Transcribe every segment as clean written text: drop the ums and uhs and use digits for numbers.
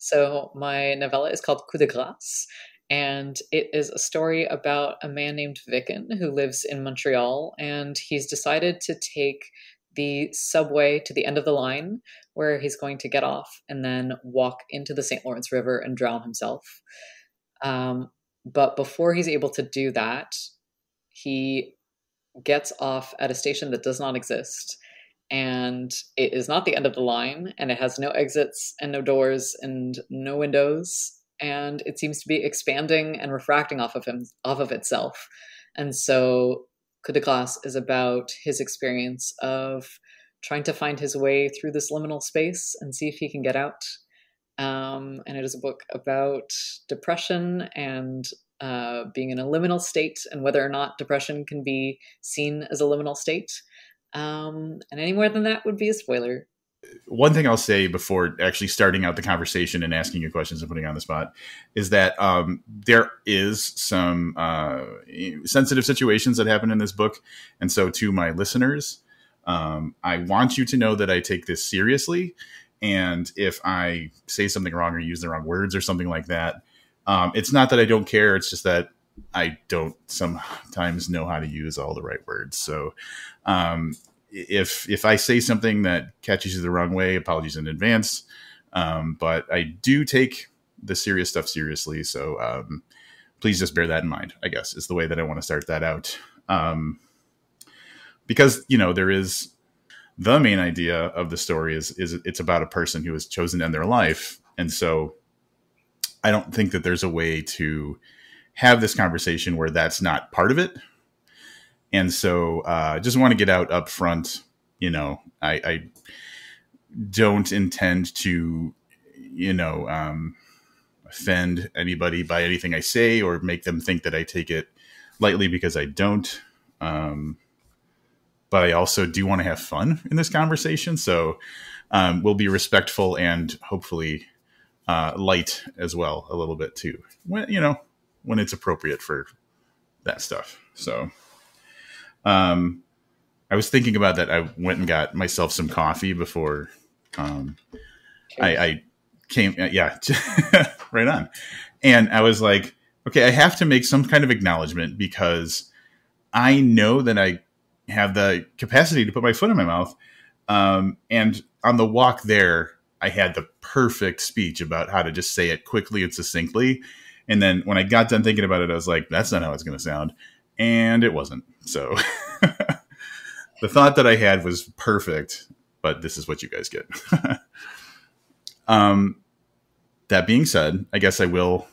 So my novella is called COUP DE GRÂCE, and it is a story about a man named Vicken who lives in Montreal, and he's decided to take the subway to the end of the line where he's going to get off and then walk into the St. Lawrence River and drown himself. But before he's able to do that, he gets off at a station that does not exist. And it is not the end of the line, and it has no exits and no doors and no windows. And it seems to be expanding and refracting off of itself. And so Coup de Glace is about his experience of trying to find his way through this liminal space and see if he can get out. And it is a book about depression and being in a liminal state and whether or not depression can be seen as a liminal state. And any more than that would be a spoiler. One thing I'll say before actually starting out the conversation and asking you questions and putting you on the spot is that there is some sensitive situations that happen in this book. And so to my listeners, I want you to know that I take this seriously. And if I say something wrong or use the wrong words or something like that, it's not that I don't care. It's just that I don't sometimes know how to use all the right words. So if I say something that catches you the wrong way, apologies in advance. But I do take the serious stuff seriously. So please just bear that in mind, I guess, is the way that I want to start that out. Because, there is the main idea of the story is it's about a person who has chosen to end their life. And so I don't think that there's a way to have this conversation where that's not part of it. And so just want to get out up front, I don't intend to, offend anybody by anything I say or make them think that I take it lightly, because I don't. But I also do want to have fun in this conversation. So we'll be respectful and hopefully light as well a little bit too, when it's appropriate for that stuff. So I was thinking about that. I went and got myself some coffee before I came. Yeah, right on. And I was like, okay, I have to make some kind of acknowledgement because I know that I have the capacity to put my foot in my mouth. And on the walk there, I had the perfect speech about how to just say it quickly and succinctly. And then when I got done thinking about it, I was like, that's not how it's going to sound. And it wasn't. So the thought that I had was perfect, but this is what you guys get. That being said, I guess I will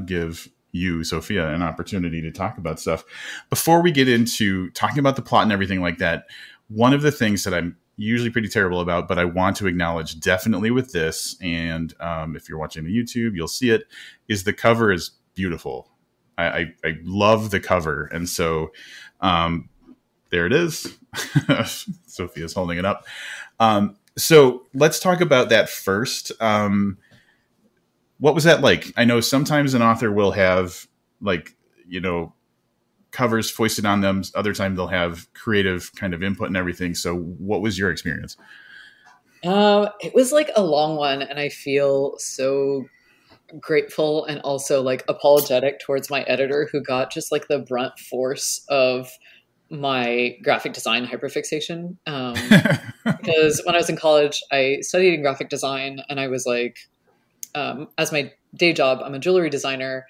give you, Sophia, an opportunity to talk about stuff. Before we get into talking about the plot and everything like that, one of the things that I'm usually pretty terrible about, but I want to acknowledge definitely with this, and if you're watching the YouTube, you'll see it, is the cover is beautiful. I love the cover. And so there it is. Sophia's holding it up. So let's talk about that first. What was that like? I know sometimes an author will have covers foisted on them. Other times they'll have creative kind of input and everything. So what was your experience? It was like a long one, and I feel so grateful and also like apologetic towards my editor who got just like the brunt force of my graphic design hyperfixation. Because when I was in college, I studied in graphic design, and I was like, as my day job, I'm a jewelry designer.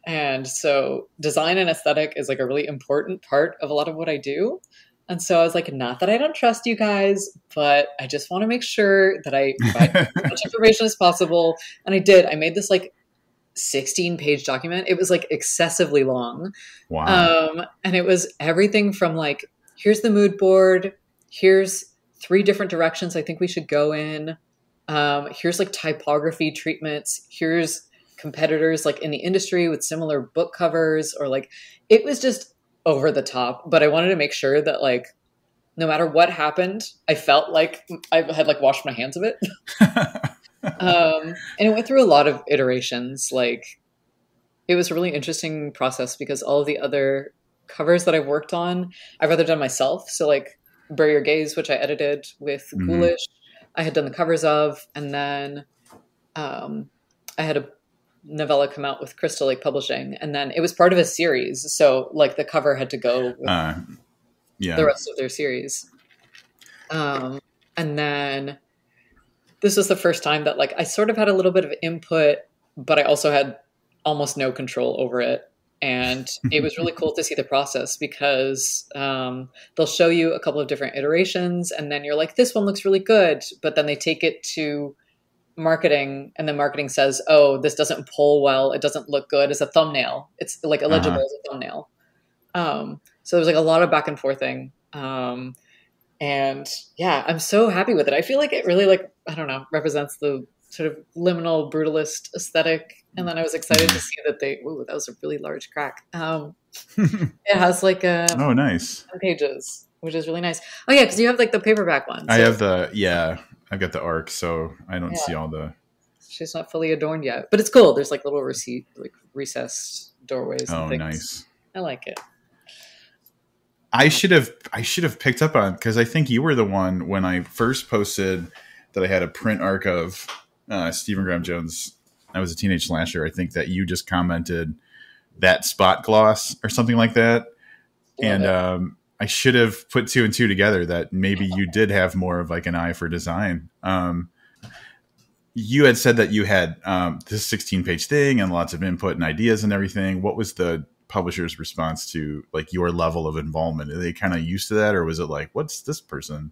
And so design and aesthetic is like a really important part of a lot of what I do. And so I was like, not that I don't trust you guys, but I just want to make sure that I provide as much information as possible. And I did. I made this like 16-page document. It was like excessively long. Wow. And it was everything from like, here's the mood board. Here's 3 different directions I think we should go in. Here's like typography treatments. Here's competitors like in the industry with similar book covers, or like, it was just over the top. But I wanted to make sure that like, no matter what happened, I felt like I had like washed my hands of it. And it went through a lot of iterations. Like, it was a really interesting process because all of the other covers that I've worked on, I've rather done myself. So like Bury Your Gaze, which I edited with Ghoulish, I had done the covers of, and then I had a novella come out with Crystal Lake Publishing, and then it was part of a series. So like the cover had to go with the Yeah. rest of their series. And then this was the first time that like I sort of had a little bit of input, but I also had almost no control over it. And it was really cool to see the process because they'll show you a couple of different iterations, and then you're like, this one looks really good. But then they take it to marketing, and then marketing says, oh, this doesn't pull well. It doesn't look good as a thumbnail. It's like illegible as a thumbnail. So there's like a lot of back and forthing. And yeah, I'm so happy with it. I feel like it really like, I don't know, represents the sort of liminal brutalist aesthetic. And then I was excited to see that ooh, that was a really large crack. It has like Oh, nice. 10 pages, which is really nice. Oh yeah, because you have like the paperback one. I have I've got the arc, so I don't see all the. She's not fully adorned yet, but it's cool. There's like little recessed doorways. Oh, and things. Nice. I like it. I should have picked up on, because I think you were the one when I first posted that I had a print arc of Stephen Graham Jones. I was a teenage slasher. I think that you just commented that spot gloss or something like that, and I should have put two and two together that maybe you did have more of like an eye for design. You had said that you had this 16-page thing and lots of input and ideas and everything. What was the publisher's response to like your level of involvement? Are they kind of used to that, or was it like, what's this person?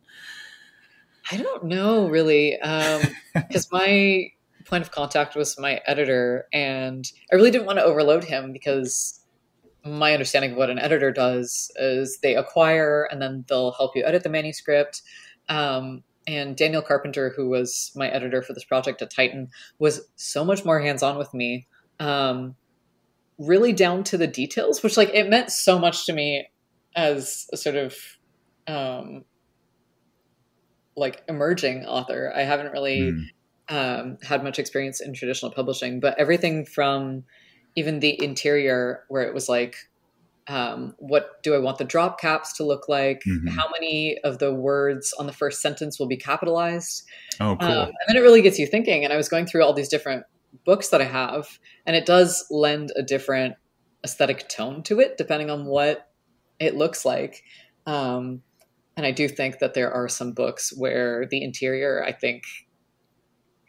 I don't know really, because my point of contact was my editor, and I really didn't want to overload him because my understanding of what an editor does is they acquire and then they'll help you edit the manuscript. And Daniel Carpenter, who was my editor for this project at Titan, was so much more hands-on with me. Really down to the details, which like it meant so much to me as a sort of like emerging author. I haven't really had much experience in traditional publishing, but everything from even the interior, where it was like, what do I want the drop caps to look like? How many of the words on the first sentence will be capitalized? Oh, cool. And then it really gets you thinking. And I was going through all these different books that I have, and it does lend a different aesthetic tone to it, depending on what it looks like. And I do think that there are some books where the interior, I think,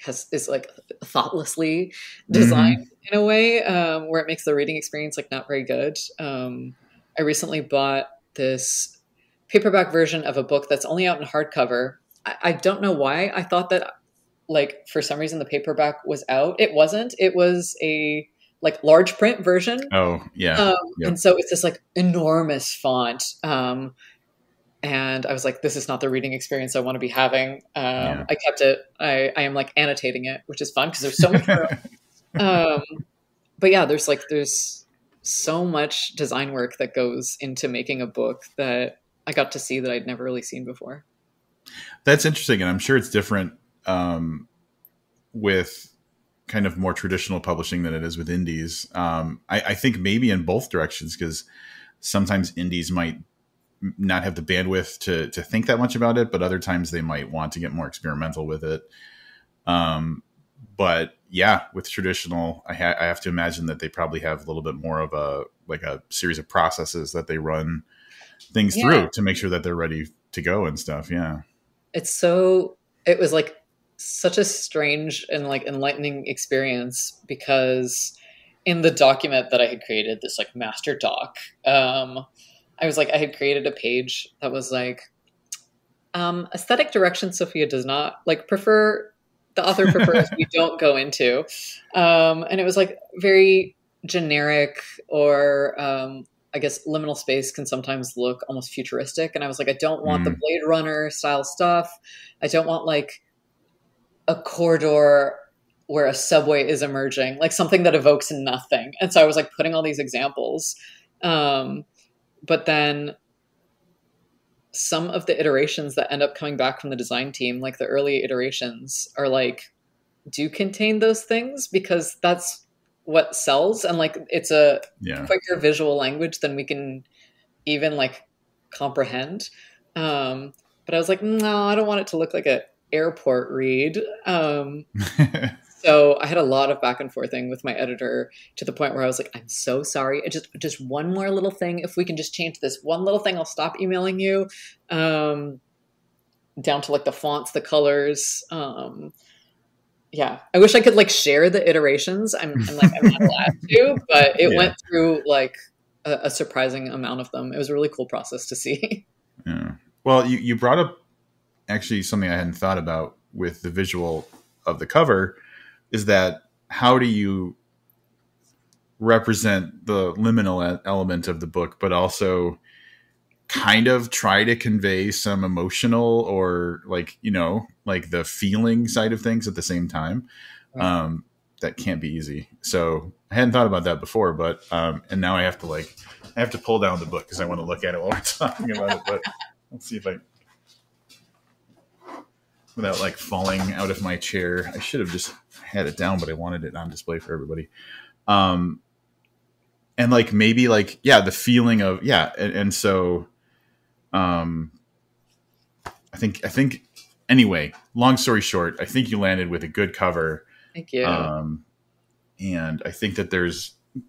is like thoughtlessly designed in a way where it makes the reading experience like not very good. I recently bought this paperback version of a book that's only out in hardcover. I don't know why. I thought that like for some reason the paperback was out. It wasn't. It was a like large print version. Oh yeah. Yep. And so it's this like enormous font. And I was like, this is not the reading experience I want to be having. I kept it. I am like annotating it, which is fun because there's so much room. But yeah, there's so much design work that goes into making a book that I got to see that I'd never really seen before. That's interesting. And I'm sure it's different with kind of more traditional publishing than it is with indies. I think maybe in both directions, because sometimes indies might not have the bandwidth to think that much about it, but other times they might want to get more experimental with it. But yeah, with traditional, I have to imagine that they probably have a little bit more of a series of processes that they run things through to make sure that they're ready to go and stuff. Yeah. It was like such a strange and like enlightening experience, because in the document that I had created, this like master doc, I had created a page that was like, aesthetic direction Sofia does not like the author prefers we don't go into. And it was like very generic, or I guess liminal space can sometimes look almost futuristic. And I was like, I don't want the Blade Runner style stuff. I don't want like a corridor where a subway is emerging, like something that evokes nothing. And so I was like putting all these examples. But then some of the iterations that end up coming back from the design team, like the early iterations, are like, do contain those things because that's what sells. And like, it's a quicker visual language than we can even like comprehend. But I was like, no, I don't want it to look like an airport read. So I had a lot of back and forthing with my editor to the point where I was like, I'm so sorry. Just one more little thing. If we can just change this one little thing, I'll stop emailing you. Down to like the fonts, the colors. Yeah, I wish I could like share the iterations. I'm like, I'm not allowed to, but it went through like a surprising amount of them. It was a really cool process to see. Yeah. Well, you brought up actually something I hadn't thought about with the visual of the cover, is that how do you represent the liminal element of the book, but also kind of try to convey some emotional or like, you know, like the feeling side of things at the same time. Right. That can't be easy. So I hadn't thought about that before, but, and now I have to pull down the book because I want to look at it while we're talking about it, but let's see if without like falling out of my chair. I should have just had it down, but I wanted it on display for everybody. And like, maybe like, yeah, the feeling of, yeah. And so, I think anyway, long story short, I think you landed with a good cover. Thank you. And I think that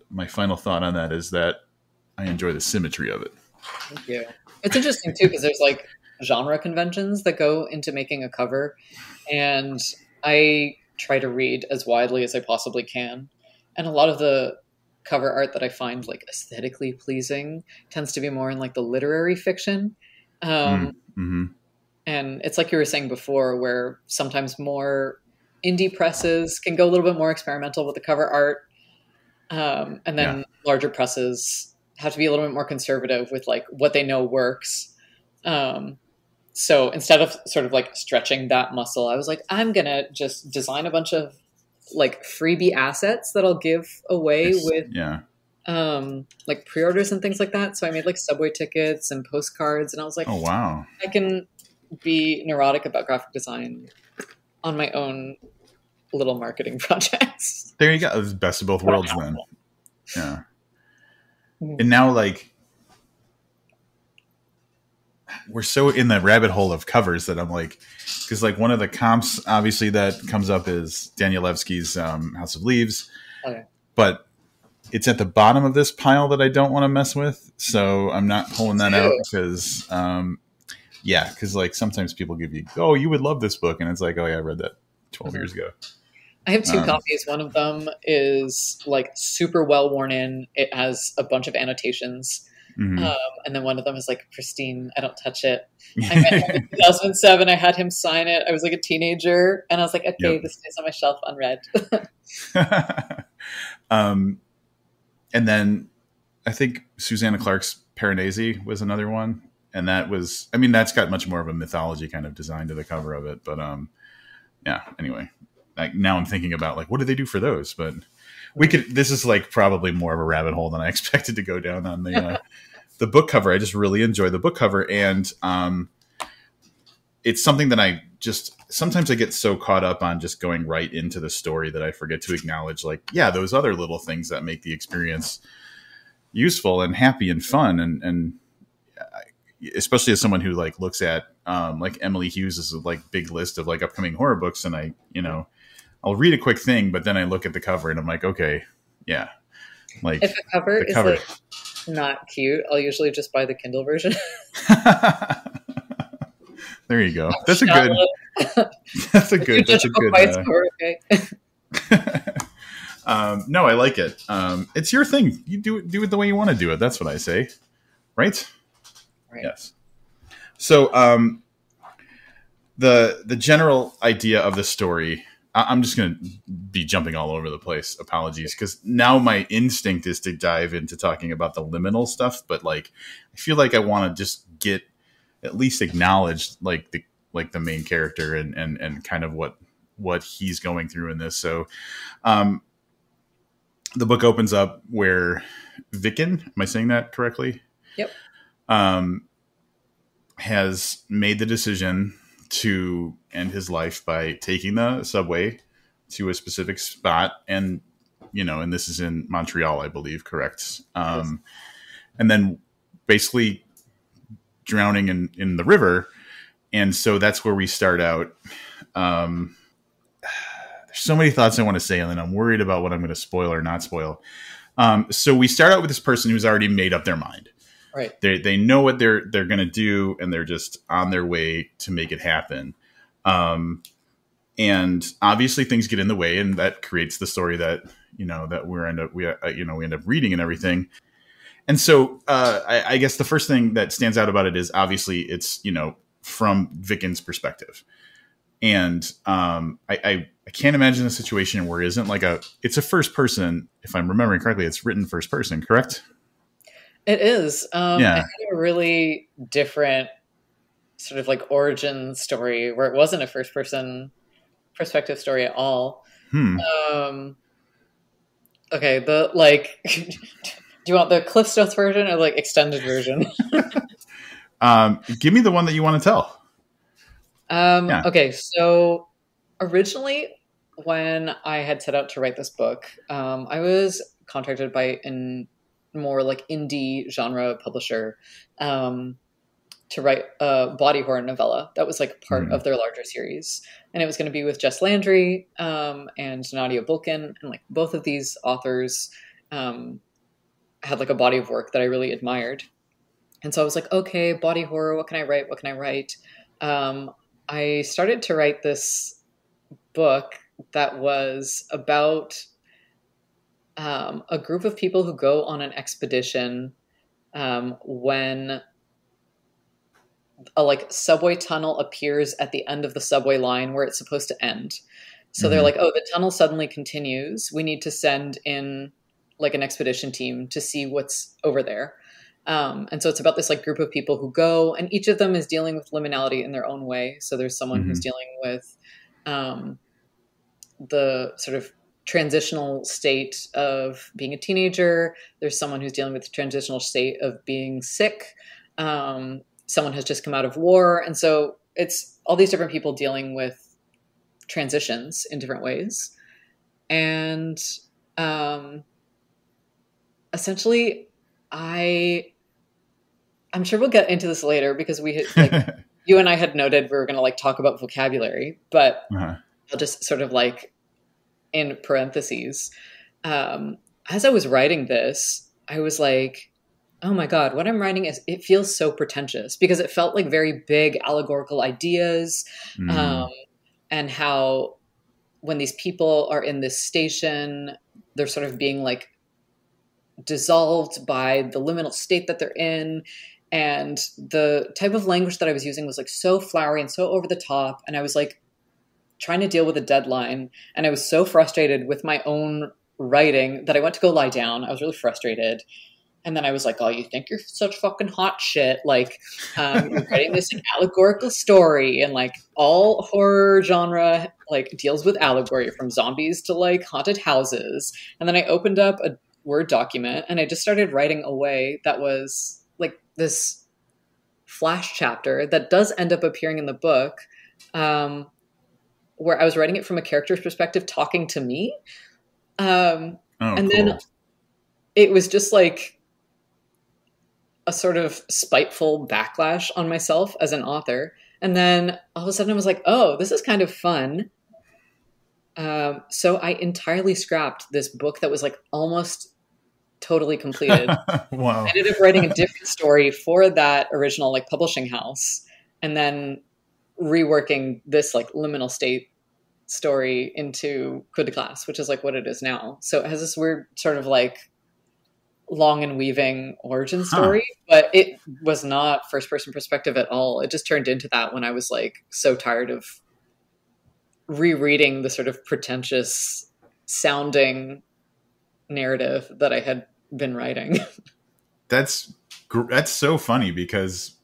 my final thought on that is that I enjoy the symmetry of it. Thank you. It's interesting too, because there's like genre conventions that go into making a cover, and I try to read as widely as I possibly can. And a lot of the cover art that I find like aesthetically pleasing tends to be more in like the literary fiction. Mm-hmm. And it's like you were saying before, where sometimes more indie presses can go a little bit more experimental with the cover art. And then larger presses have to be a little bit more conservative with like what they know works. So instead of sort of like stretching that muscle, I was like, I'm going to just design a bunch of like freebie assets that I'll give away with like pre-orders and things like that. So I made like subway tickets and postcards, and I was like, oh wow, I can be neurotic about graphic design on my own little marketing projects. There you go. It's best of both worlds then. Yeah. And now like we're so in the rabbit hole of covers that I'm like, because like one of the comps obviously that comes up is Danielewski's House of Leaves. Okay. But it's at the bottom of this pile that I don't want to mess with. So I'm not pulling that out because, because like sometimes people give you, oh, you would love this book. And it's like, oh yeah, I read that 12 years ago. I have two copies. One of them is like super well worn in. It has a bunch of annotations. Mm-hmm. And then one of them is like pristine. I don't touch it. I met him in 2007. I had him sign it. I was like a teenager, and I was like, okay, this stays on my shelf unread. And then I think Susanna Clark's Piranesi was another one. And that was, I mean, that's got much more of a mythology kind of design to the cover of it. But anyway, like now I'm thinking about like, what did they do for those? But this is like probably more of a rabbit hole than I expected to go down on the book cover. I just really enjoy the book cover. And it's something that sometimes I get so caught up on just going right into the story that I forget to acknowledge like, yeah, those other little things that make the experience useful and happy and fun. And especially as someone who like looks at like Emily Hughes' like big list of like upcoming horror books. And I'll read a quick thing, but then I look at the cover and I'm like, okay, yeah. Like if a cover is like not cute, I'll usually just buy the Kindle version. There you go. That's a good. No, I like it. It's your thing. You do it the way you want to do it. That's what I say. Right? Yes. So, the general idea of the story, I'm just going to be jumping all over the place. Apologies. Because now my instinct is to dive into talking about the liminal stuff. But like, I feel like I want to just get at least acknowledged like the main character and kind of what he's going through in this. So, the book opens up where Vicken, am I saying that correctly? Yep. Has made the decision to end his life by taking the subway to a specific spot. And, and this is in Montreal, I believe, correct? Yes. And then basically drowning in the river. And so that's where we start out. there's so many thoughts I want to say, and then I'm worried about what I'm going to spoil or not spoil. So we start out with this person who's already made up their mind. Right. They know what they're going to do, and they're just on their way to make it happen. And obviously things get in the way, and that creates the story that, that we end up reading and everything. And so I guess the first thing that stands out about it is obviously it's, from Viken's perspective. And I can't imagine a situation where it isn't like it's a first person. If I'm remembering correctly, it's written first person, correct? It is. Yeah. It had a really different sort of like origin story where it wasn't a first person perspective story at all. Okay, do you want the Cliff Notes version or like extended version? Give me the one that you want to tell. Yeah. Okay, so originally when I had set out to write this book, I was contacted by a more like indie genre publisher to write a body horror novella that was like part of their larger series. And it was going to be with Jess Landry and Nadia Bulkin. And like both of these authors had like a body of work that I really admired. And so I was like, okay, body horror, what can I write? What can I write? I started to write this book that was about a group of people who go on an expedition when a like subway tunnel appears at the end of the subway line where it's supposed to end. So they're like, oh, the tunnel suddenly continues. We need to send in like an expedition team to see what's over there. And so it's about this like group of people who go, and each of them is dealing with liminality in their own way. So there's someone who's dealing with the sort of transitional state of being a teenager. There's someone who's dealing with the transitional state of being sick. Someone has just come out of war. And so it's all these different people dealing with transitions in different ways. And essentially, I'm sure we'll get into this later because we had, like, you and I had noted we were going to like talk about vocabulary, but I'll just sort of like in parentheses. As I was writing this, I was like, oh my God, what I'm writing it feels so pretentious because it felt like very big allegorical ideas. And how when these people are in this station, they're sort of being like dissolved by the liminal state that they're in. And the type of language that I was using was like so flowery and so over the top. And I was like trying to deal with a deadline. And I was so frustrated with my own writing that I went to go lie down. I was really frustrated. And then I was like, oh, you think you're such fucking hot shit. Like, you're writing this like, allegorical story, and like all horror genre like deals with allegory from zombies to like haunted houses. And then I opened up a Word document and I just started writing away. That was like this flash chapter that does end up appearing in the book, where I was writing it from a character's perspective, talking to me. And cool. Then it was just like a sort of spiteful backlash on myself as an author. And then all of a sudden I was like, oh, this is kind of fun. So I entirely scrapped this book that was like almost totally completed. Wow. I ended up writing a different story for that original like publishing house, and then reworking this like liminal state story into COUP DE GRâCE, which is like what it is now. So it has this weird sort of like long and weaving origin story, but it was not first person perspective at all. It just turned into that when I was like so tired of rereading the sort of pretentious sounding narrative that I had been writing. That's so funny because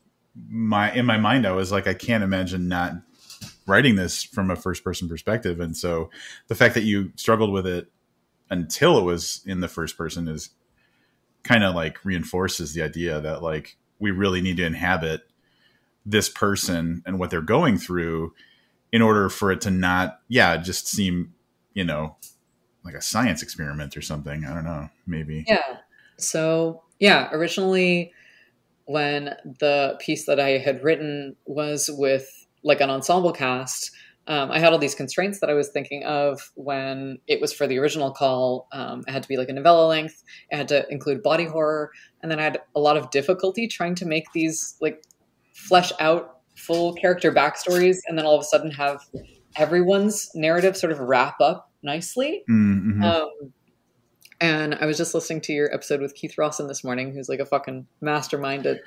in my mind I was like, I can't imagine not writing this from a first person perspective. And so the fact that you struggled with it until it was in the first person is kind of like reinforces the idea that like we really need to inhabit this person and what they're going through in order for it to not just seem like a science experiment or something. I don't know, maybe. So originally when the piece that I had written was with like an ensemble cast, I had all these constraints that I was thinking of when it was for the original call. It had to be like a novella length. It had to include body horror. And then I had a lot of difficulty trying to make these like flesh out full character backstories and then all of a sudden have everyone's narrative sort of wrap up nicely. Mm-hmm. And I was just listening to your episode with Keith Rawson this morning, who's like a fucking mastermind at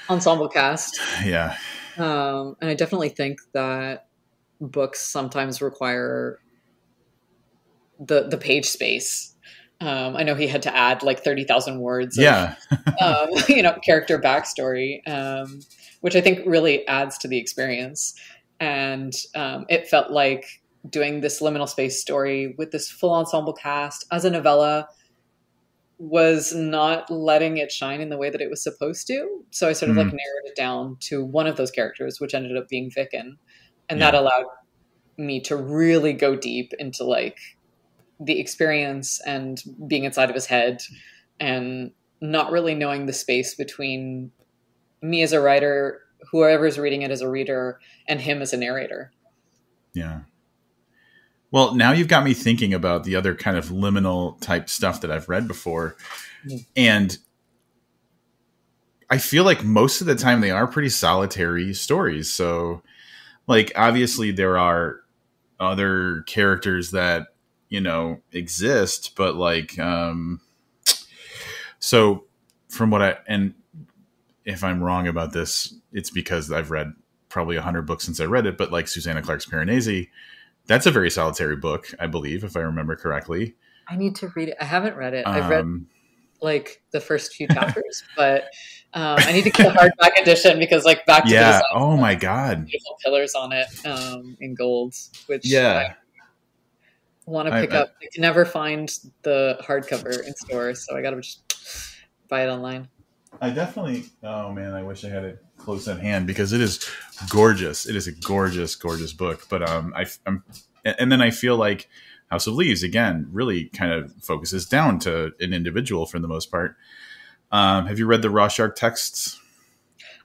ensemble cast. Yeah. And I definitely think that books sometimes require the page space. I know he had to add like 30,000 words Yeah. of, character backstory, which I think really adds to the experience. And it felt like doing this liminal space story with this full ensemble cast as a novella was not letting it shine in the way that it was supposed to. So I sort of like narrowed it down to one of those characters, which ended up being Vicken. And that allowed me to really go deep into like the experience and being inside of his head and not really knowing the space between me as a writer, whoever's reading it as a reader, and him as a narrator. Yeah. Well, now you've got me thinking about the other kind of liminal type stuff that I've read before. And I feel like most of the time they are pretty solitary stories. So like, obviously there are other characters that, exist, but like, so from what and if I'm wrong about this, it's because I've read probably 100 books since I read it, but like Susanna Clark's Piranesi, that's a very solitary book, I believe, if I remember correctly. I need to read it. I haven't read it. I've read like the first few chapters, but I need to get the hardback edition because like back to the design, oh my God. Beautiful pillars on it in gold, which I want to pick up. I can never find the hardcover in stores, so I got to just buy it online. I definitely, oh man, I wish I had it close at hand because it is gorgeous. It is a gorgeous, gorgeous book. But and then I feel like House of Leaves, again, really kind of focuses down to an individual for the most part. Have you read the Rorschach texts?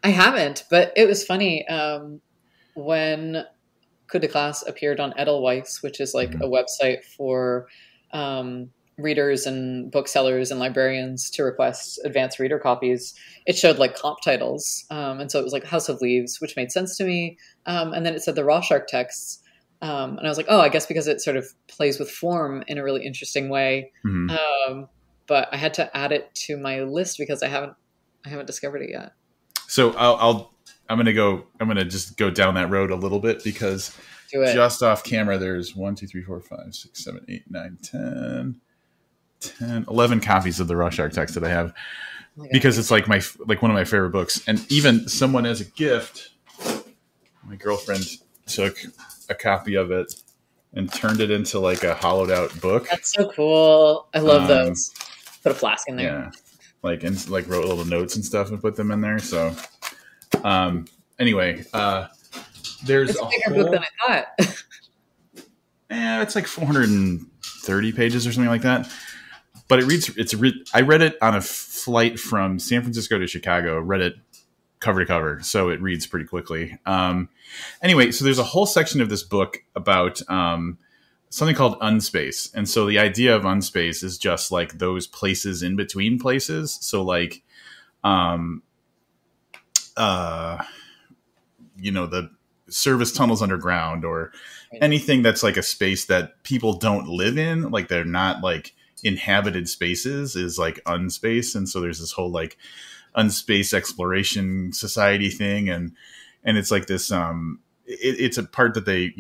I haven't, but it was funny when Coup de Grâce appeared on Edelweiss, which is like a website for readers and booksellers and librarians to request advanced reader copies. It showed like comp titles. And so it was like House of Leaves, which made sense to me. And then it said the Rorschach texts. And I was like, oh, I guess because it sort of plays with form in a really interesting way. But I had to add it to my list because I haven't discovered it yet. So I'm going to just go down that road a little bit because just off camera, there's 1, 2, 3, 4, 5, 6, 7, 8, 9, 10, 11 copies of the Rorschach text that I have because it's like one of my favorite books. And even someone as a gift, my girlfriend took a copy of it and turned it into like a hollowed out book. That's so cool. I love those. Put a flask in there. Yeah. And wrote little notes and stuff and put them in there. So, anyway, there's a bigger book than I thought. It's like 430 pages or something like that. But I read it on a flight from San Francisco to Chicago, read it cover to cover. So it reads pretty quickly. Anyway, so there's a whole section of this book about something called unspace. And so the idea of unspace is just like those places in between places. So like, the service tunnels underground or anything that's like a space that people don't live in, like they're not like inhabited spaces, is like unspace. And so there's this whole like unspace exploration society thing. And it's like this, it's a part that they,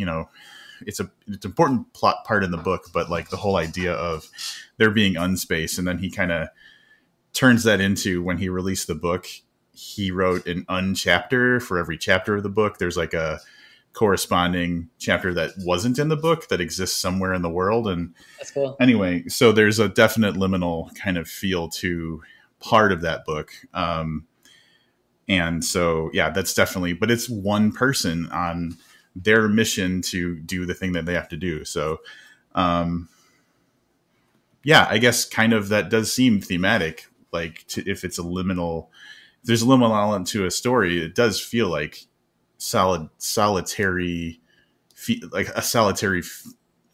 it's an important plot part in the book, but like the whole idea of there being unspace. And then he kind of turns that into, when he released the book, he wrote an unchapter for every chapter of the book. There's like a corresponding chapter that wasn't in the book that exists somewhere in the world. And that's cool. Anyway, so there's a definite liminal kind of feel to part of that book. And so, yeah, that's definitely, but it's one person on their mission to do the thing that they have to do. So, yeah, I guess kind of that does seem thematic. Like if it's if there's a liminal element to a story, it does feel like solitary like a solitary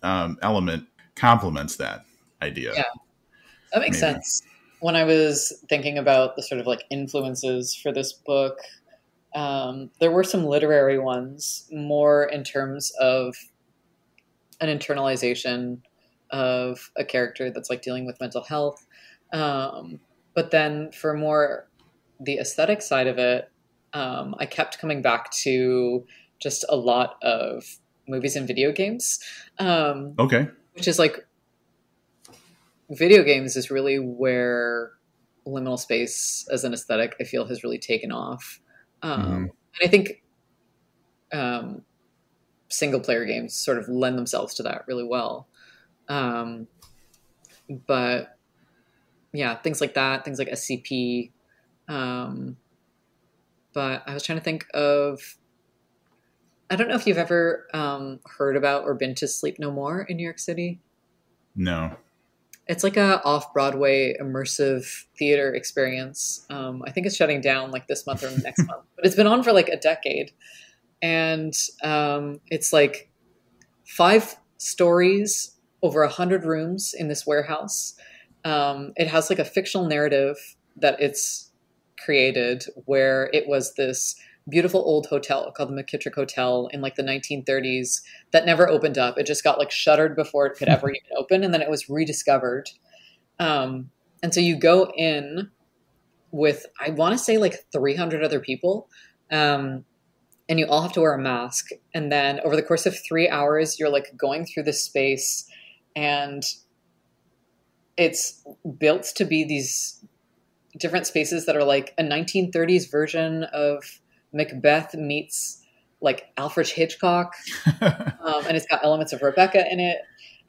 element complements that idea. Yeah, that makes Maybe. sense. When I was thinking about the sort of like influences for this book, there were some literary ones more in terms of an internalization of a character that's like dealing with mental health. But then for more the aesthetic side of it, I kept coming back to just a lot of movies and video games, Okay. which is like video games is really where liminal space as an aesthetic I feel has really taken off. Mm-hmm. And I think um, single player games sort of lend themselves to that really well. Um, but yeah, things like that, things like SCP. Um, but I was trying to think of, I don't know if you've ever heard about or been to Sleep No More in New York City. No. It's like a off-Broadway immersive theater experience. I think it's shutting down like this month or next month, but it's been on for like a decade. And it's like 5 stories over 100 rooms in this warehouse. It has like a fictional narrative that it's created where it was this beautiful old hotel called the McKittrick Hotel in like the 1930s that never opened up. It just got like shuttered before it could ever even open, and then it was rediscovered. And so you go in with, I want to say like 300 other people, and you all have to wear a mask. And then over the course of 3 hours, you're like going through this space, and it's built to be these different spaces that are like a 1930s version of Macbeth meets like Alfred Hitchcock. And it's got elements of Rebecca in it.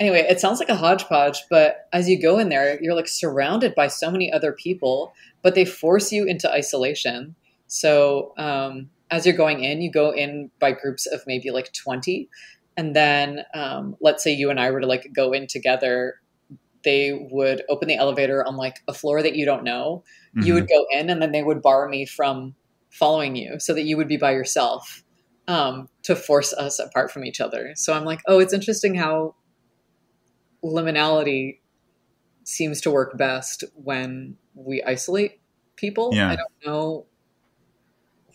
Anyway, it sounds like a hodgepodge, but as you go in there, you're like surrounded by so many other people, but they force you into isolation. So as you're going in, you go in by groups of maybe like 20. And then let's say you and I were to like go in together, they would open the elevator on like a floor that you don't know. Mm-hmm. You would go in, and then they would bar me from following you so that you would be by yourself, to force us apart from each other. So I'm like, oh, it's interesting how liminality seems to work best when we isolate people. Yeah. I don't know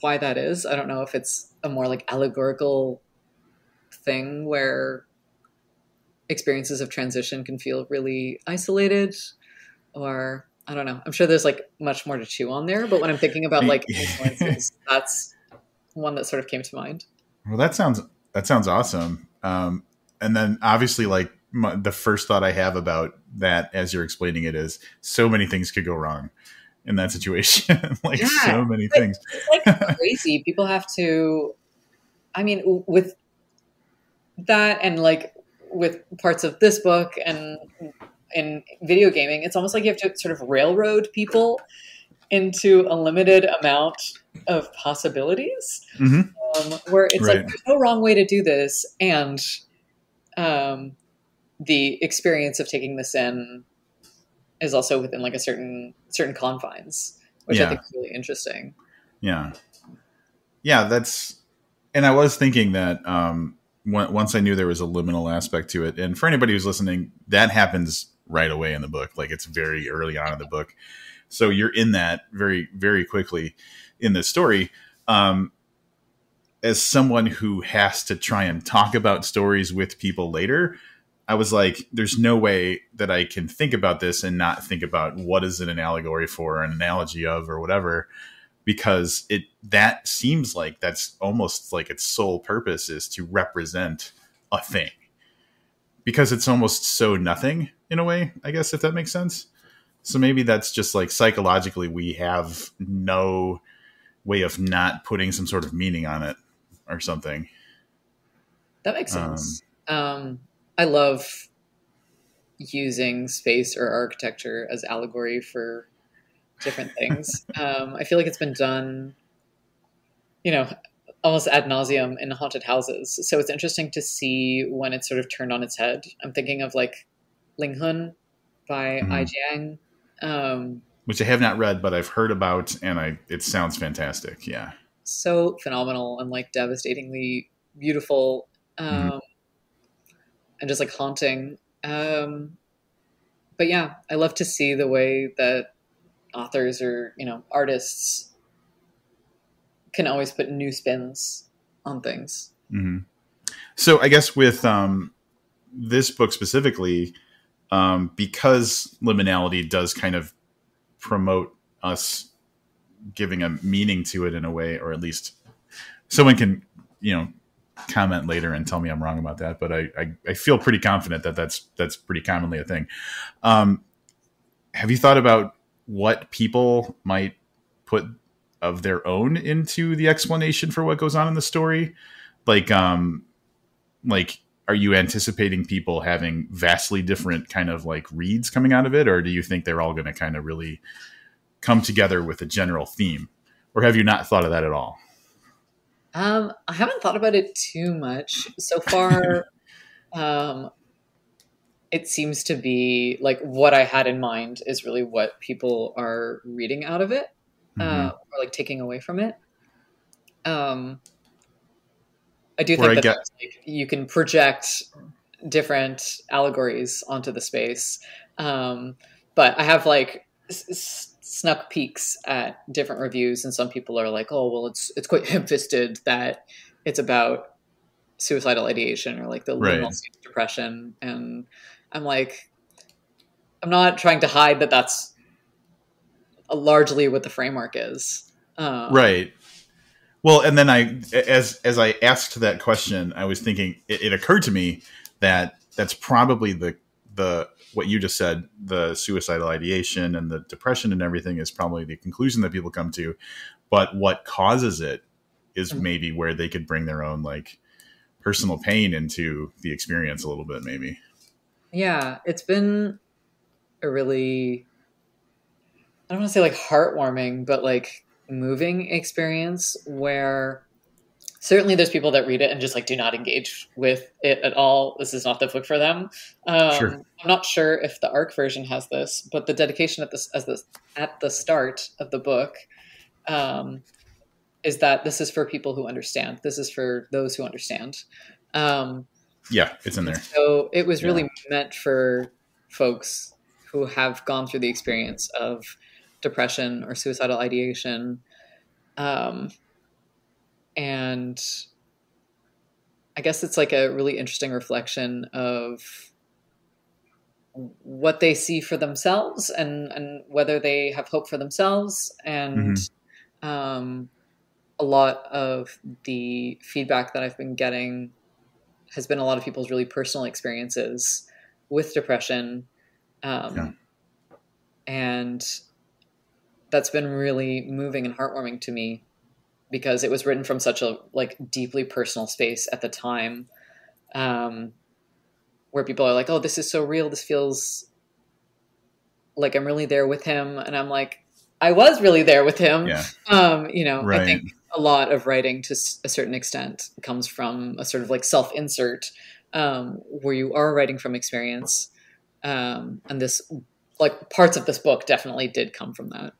why that is. I don't know if it's a more like allegorical thing where experiences of transition can feel really isolated, or I don't know. I'm sure there's like much more to chew on there, but when I'm thinking about like influences, that's one that sort of came to mind. Well, that sounds awesome. And then obviously like the first thought I have about that as you're explaining it is so many things could go wrong in that situation. Like so many things. It's like crazy. People have to, I mean, with that and like with parts of this book and in video gaming, it's almost like you have to sort of railroad people into a limited amount of possibilities, where it's like, there's no wrong way to do this. And the experience of taking this in is also within like a certain confines, which I think is really interesting. Yeah. Yeah. And I was thinking that, once I knew there was a liminal aspect to it, and for anybody who's listening, that happens right away in the book. Like it's very early on in the book. So you're in that very, very quickly in the story. As someone who has to try and talk about stories with people later, I was like, there's no way that I can think about this and not think about what is it an allegory for, or an analogy of, or whatever, because that seems like that's almost like its sole purpose is to represent a thing, because it's almost so nothing in a way, I guess, if that makes sense. So maybe that's just like psychologically we have no way of not putting some sort of meaning on it or something. That makes sense. I love using space or architecture as allegory for different things. I feel like it's been done, almost ad nauseum in haunted houses. So it's interesting to see when it's sort of turned on its head. I'm thinking of like Ling Hun by Ai Jiang. Which I have not read, but I've heard about, and it sounds fantastic. Yeah. So phenomenal and like devastatingly beautiful. Mhm. um, and just like haunting. But yeah, I love to see the way that authors or, artists can always put new spins on things. Mhm. So I guess with this book specifically, because liminality does kind of promote us giving a meaning to it in a way, or at least someone can, you know, comment later and tell me I'm wrong about that. But I feel pretty confident that that's pretty commonly a thing. Um, have you thought about what people might put of their own into the explanation for what goes on in the story? Like, like, are you anticipating people having vastly different kind of like reads coming out of it, or do you think they're all going to kind of really come together with a general theme, or have you not thought of that at all? I haven't thought about it too much so far. Um, it seems to be like what I had in mind is really what people are reading out of it, Mm-hmm. or like taking away from it. Um, I do Where think I that get, there's, like, you can project different allegories onto the space, um, but I have like snuck peeks at different reviews, and some people are like, "Oh, well, it's quite ham-fisted that it's about suicidal ideation or like the liminal right, state of depression," and I'm like, I'm not trying to hide that that's largely what the framework is. right. Well, and then as I asked that question, I was thinking it occurred to me that that's probably the what you just said, the suicidal ideation and the depression and everything is probably the conclusion that people come to, but what causes it is maybe where they could bring their own like personal pain into the experience a little bit, maybe. Yeah, it's been a really, I don't want to say like heartwarming, but like moving experience where certainly there's people that read it and just like do not engage with it at all. This is not the book for them. Sure. I'm not sure if the ARC version has this, but the dedication at the start of the book, um, is that this is for people who understand. This is for those who understand. Um, Yeah, it's in there. so it was Yeah. really meant for folks who have gone through the experience of depression or suicidal ideation. Um, and I guess it's like a really interesting reflection of what they see for themselves and whether they have hope for themselves. And Hmm. um, a lot of the feedback that I've been getting has been a lot of people's really personal experiences with depression. Yeah. Um, and that's been really moving and heartwarming to me because it was written from such a like deeply personal space at the time, um, where people are like, "Oh, this is so real. This feels like I'm really there with him," and I'm like, "I was really there with him." Yeah. I Right. think a lot of writing to a certain extent comes from a sort of like self-insert, where you are writing from experience, and this like parts of this book definitely did come from that.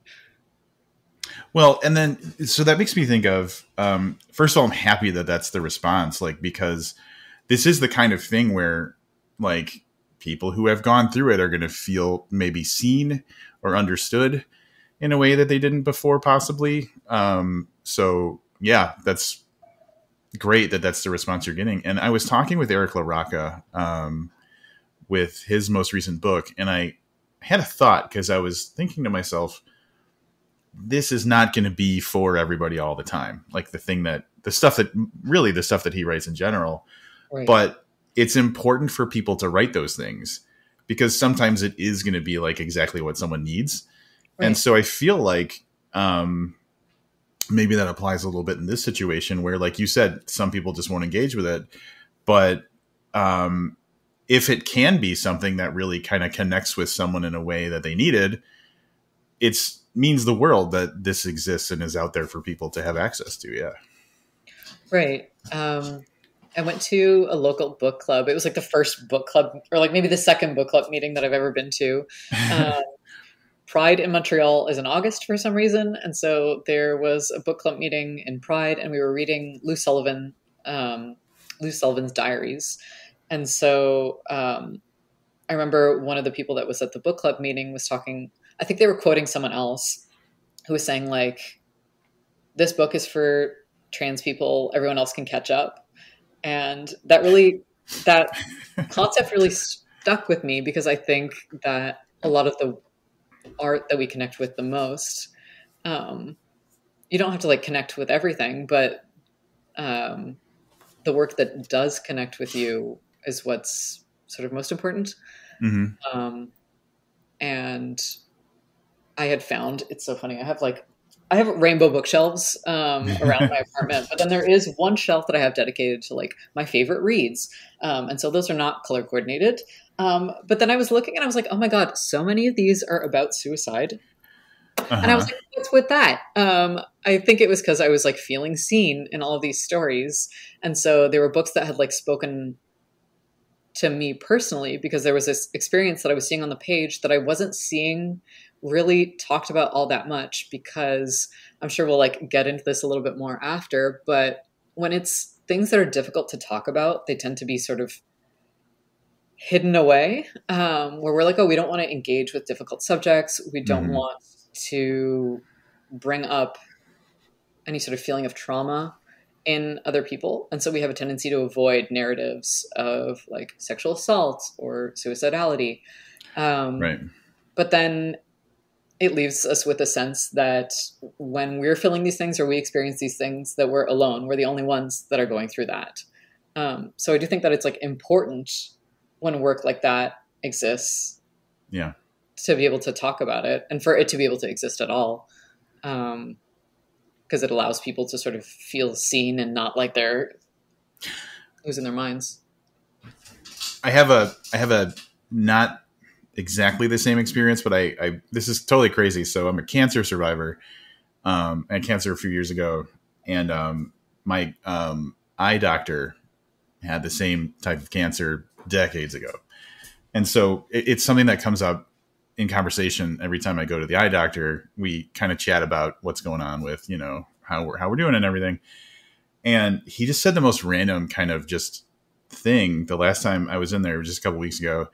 Well, and then so that makes me think of first of all, I'm happy that that's the response, like because this is the kind of thing where like people who have gone through it are going to feel maybe seen or understood in a way that they didn't before, possibly. So yeah, that's great that that's the response you're getting. And I was talking with Eric LaRocca with his most recent book, and I had a thought because I was thinking to myself, this is not going to be for everybody all the time. Like the stuff that he writes in general, Right. but it's important for people to write those things because sometimes it is going to be like exactly what someone needs. And Right. so I feel like, maybe that applies a little bit in this situation where, like you said, some people just won't engage with it. But, if it can be something that really kind of connects with someone in a way that they needed, it's means the world that this exists and is out there for people to have access to. Yeah. Right. I went to a local book club. It was like the first book club, or like maybe the second book club meeting that I've ever been to. Um, Pride in Montreal is in August for some reason, and so there was a book club meeting in Pride, and we were reading Lou Sullivan, um, Sullivan's diaries. And so I remember one of the people that was at the book club meeting was talking, I think they were quoting someone else who was saying like, this book is for trans people, everyone else can catch up. And that concept really stuck with me, because I think that a lot of the art that we connect with the most, you don't have to like connect with everything, but the work that does connect with you is what's sort of most important. Mm-hmm. And I had found, it's so funny, I have rainbow bookshelves around my apartment, but then there is one shelf that I have dedicated to like my favorite reads. And so those are not color coordinated. But then I was looking and I was like, oh my God, so many of these are about suicide. And I was like, what's with that? I think it was because I was like feeling seen in all of these stories. And so there were books that had like spoken to me personally, because there was this experience that I was seeing on the page that I wasn't seeing really talked about all that much, because I'm sure we'll like get into this a little bit more after, but when it's things that are difficult to talk about, they tend to be sort of hidden away, where we're like, oh, we don't want to engage with difficult subjects. We don't Mm-hmm. want to bring up any sort of feeling of trauma in other people. And so we have a tendency to avoid narratives of like sexual assault or suicidality. Right. But then it leaves us with a sense that when we're feeling these things or we experience these things, that we're alone. We're the only ones that are going through that. So I do think that it's like important when work like that exists, Yeah. to be able to talk about it and for it to be able to exist at all. Because it allows people to sort of feel seen and not like they're losing their minds. I have a not exactly the same experience, but I this is totally crazy. So I'm a cancer survivor. I had cancer a few years ago, and my eye doctor had the same type of cancer decades ago. And so it's something that comes up in conversation every time I go to the eye doctor. We kind of chat about what's going on with, how we're doing and everything. And he just said the most random kind of just thing the last time I was in there, just a couple weeks ago,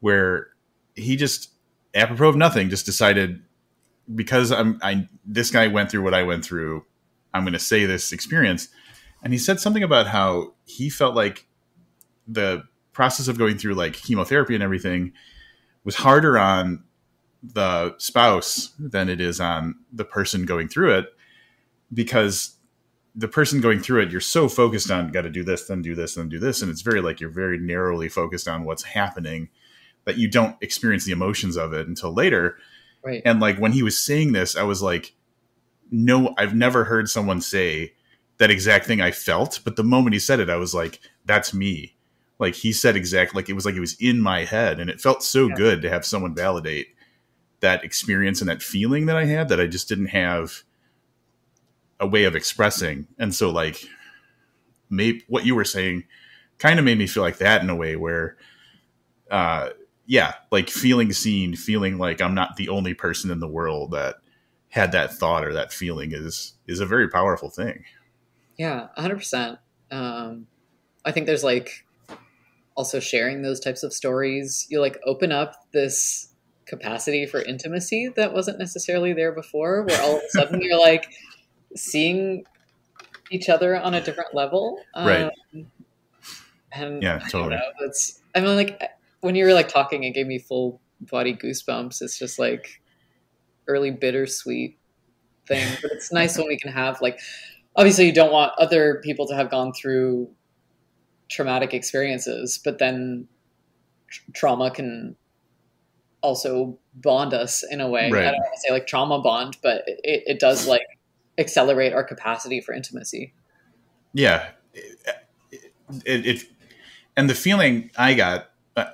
where he just, apropos of nothing, just decided, because this guy went through what I went through, I'm going to say this experience. And he said something about how he felt like the process of going through like chemotherapy and everything was harder on the spouse than it is on the person going through it, because the person going through it, you're so focused on, got to do this, then do this, then do this. And it's very like, you're very narrowly focused on what's happening, that you don't experience the emotions of it until later. Right. And like, when he was saying this, I was like, no, I've never heard someone say that exact thing I felt. But the moment he said it, I was like, that's me. Like, he said exactly, like it was in my head, and it felt so good to have someone validate that experience and that feeling that I had, that I just didn't have a way of expressing. And so like, maybe what you were saying kind of made me feel like that in a way where, like feeling seen, feeling like I'm not the only person in the world that had that thought or that feeling is a very powerful thing. Yeah, 100%. I think there's like also sharing those types of stories, you like open up this capacity for intimacy that wasn't necessarily there before, where all of a sudden you're like seeing each other on a different level. Right. And yeah, totally. I mean, like when you were like talking, it gave me full body goosebumps. It's just like early bittersweet thing, but it's nice when we can have like, obviously you don't want other people to have gone through traumatic experiences, but then trauma can also bond us in a way. Right. I don't want to say like trauma bond, but it does like accelerate our capacity for intimacy. Yeah. And the feeling I got,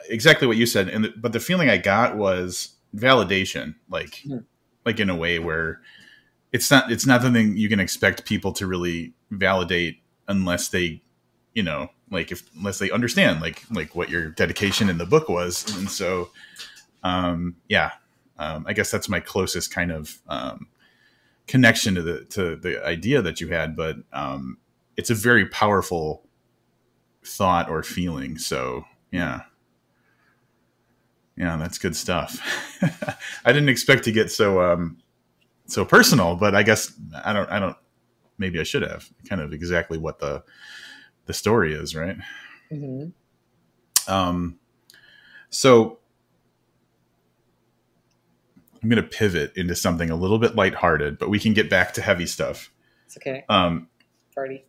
exactly what you said, but the feeling I got was validation, like in a way where it's not something you can expect people to really validate unless they, unless they understand like what your dedication in the book was. And so, I guess that's my closest kind of connection to the idea that you had. But it's a very powerful thought or feeling. So yeah. Yeah, that's good stuff. I didn't expect to get so personal, but I guess I don't maybe I should have kind of exactly what the story is, right? Mm-hmm. Um so I'm going to pivot into something a little bit lighthearted, but we can get back to heavy stuff. It's okay. Um Party.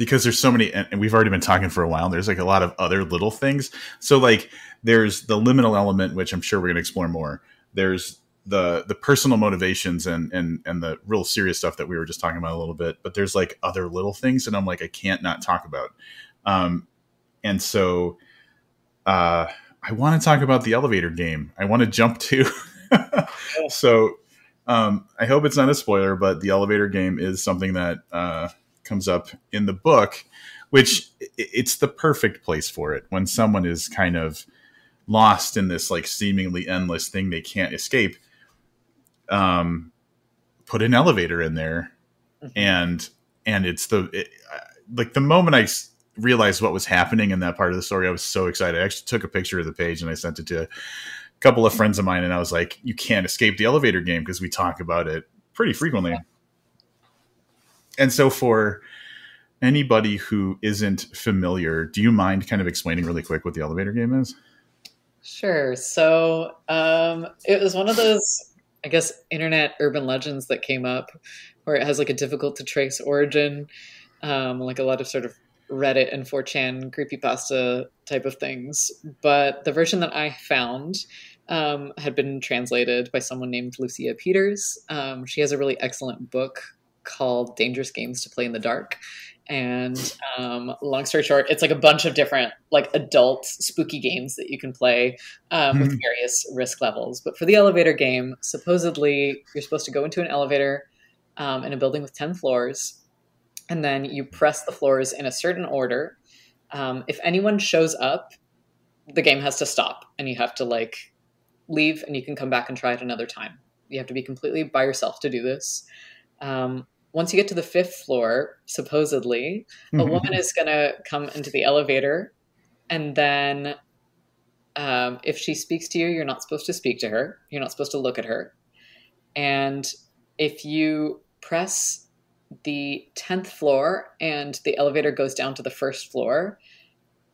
because there's so many, and we've already been talking for a while, there's like a lot of other little things. So like there's the liminal element, which I'm sure we're going to explore more. There's the personal motivations and the real serious stuff that we were just talking about a little bit, but there's like other little things that I'm like, I can't not talk about. And so I want to talk about the elevator game. I want to jump to, so I hope it's not a spoiler, but the elevator game is something that comes up in the book, which it's the perfect place for it when someone is kind of lost in this like seemingly endless thing they can't escape. Put an elevator in there, and it's like the moment I realized what was happening in that part of the story, I was so excited. I actually took a picture of the page and I sent it to a couple of friends of mine, and I was like, you can't escape the elevator game because we talk about it pretty frequently. And so for anybody who isn't familiar, do you mind kind of explaining really quick what the elevator game is? Sure. So it was one of those, I guess, internet urban legends that came up where it has like a difficult to trace origin, like a lot of sort of Reddit and 4chan creepypasta type of things. But the version that I found had been translated by someone named Lucia Peters. She has a really excellent book called Dangerous Games to Play in the Dark. And long story short, it's like a bunch of different like adult spooky games that you can play with various risk levels. But for the elevator game, supposedly you're supposed to go into an elevator in a building with 10 floors, and then you press the floors in a certain order. If anyone shows up, the game has to stop, and you have to like leave, and you can come back and try it another time. You have to be completely by yourself to do this. Once you get to the 5th floor, supposedly, a woman is going to come into the elevator, and then if she speaks to you, you're not supposed to speak to her. You're not supposed to look at her. And if you press the 10th floor and the elevator goes down to the 1st floor,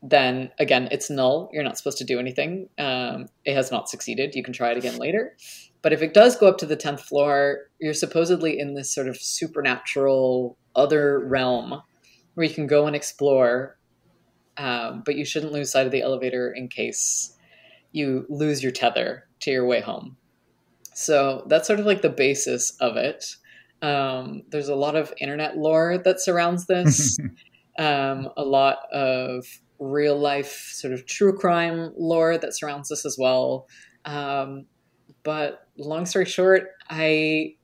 then again, it's null. You're not supposed to do anything. It has not succeeded. You can try it again later. But if it does go up to the 10th floor, you're supposedly in this sort of supernatural other realm where you can go and explore, but you shouldn't lose sight of the elevator in case you lose your tether to your way home. So that's sort of like the basis of it. There's a lot of internet lore that surrounds this, a lot of real life sort of true crime lore that surrounds this as well. But long story short, I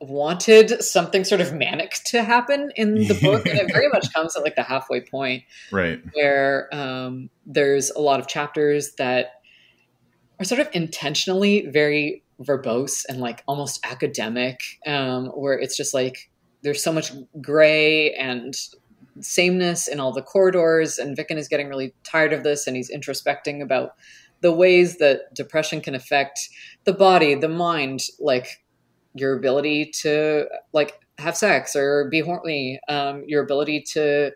wanted something sort of manic to happen in the book, and it very much comes at like the halfway point, right? Where there's a lot of chapters that are sort of intentionally very verbose and like almost academic, where it's just like there's so much gray and sameness in all the corridors, and Vicken is getting really tired of this, and he's introspecting about the ways that depression can affect the body, the mind, like your ability to like have sex or be horny, your ability to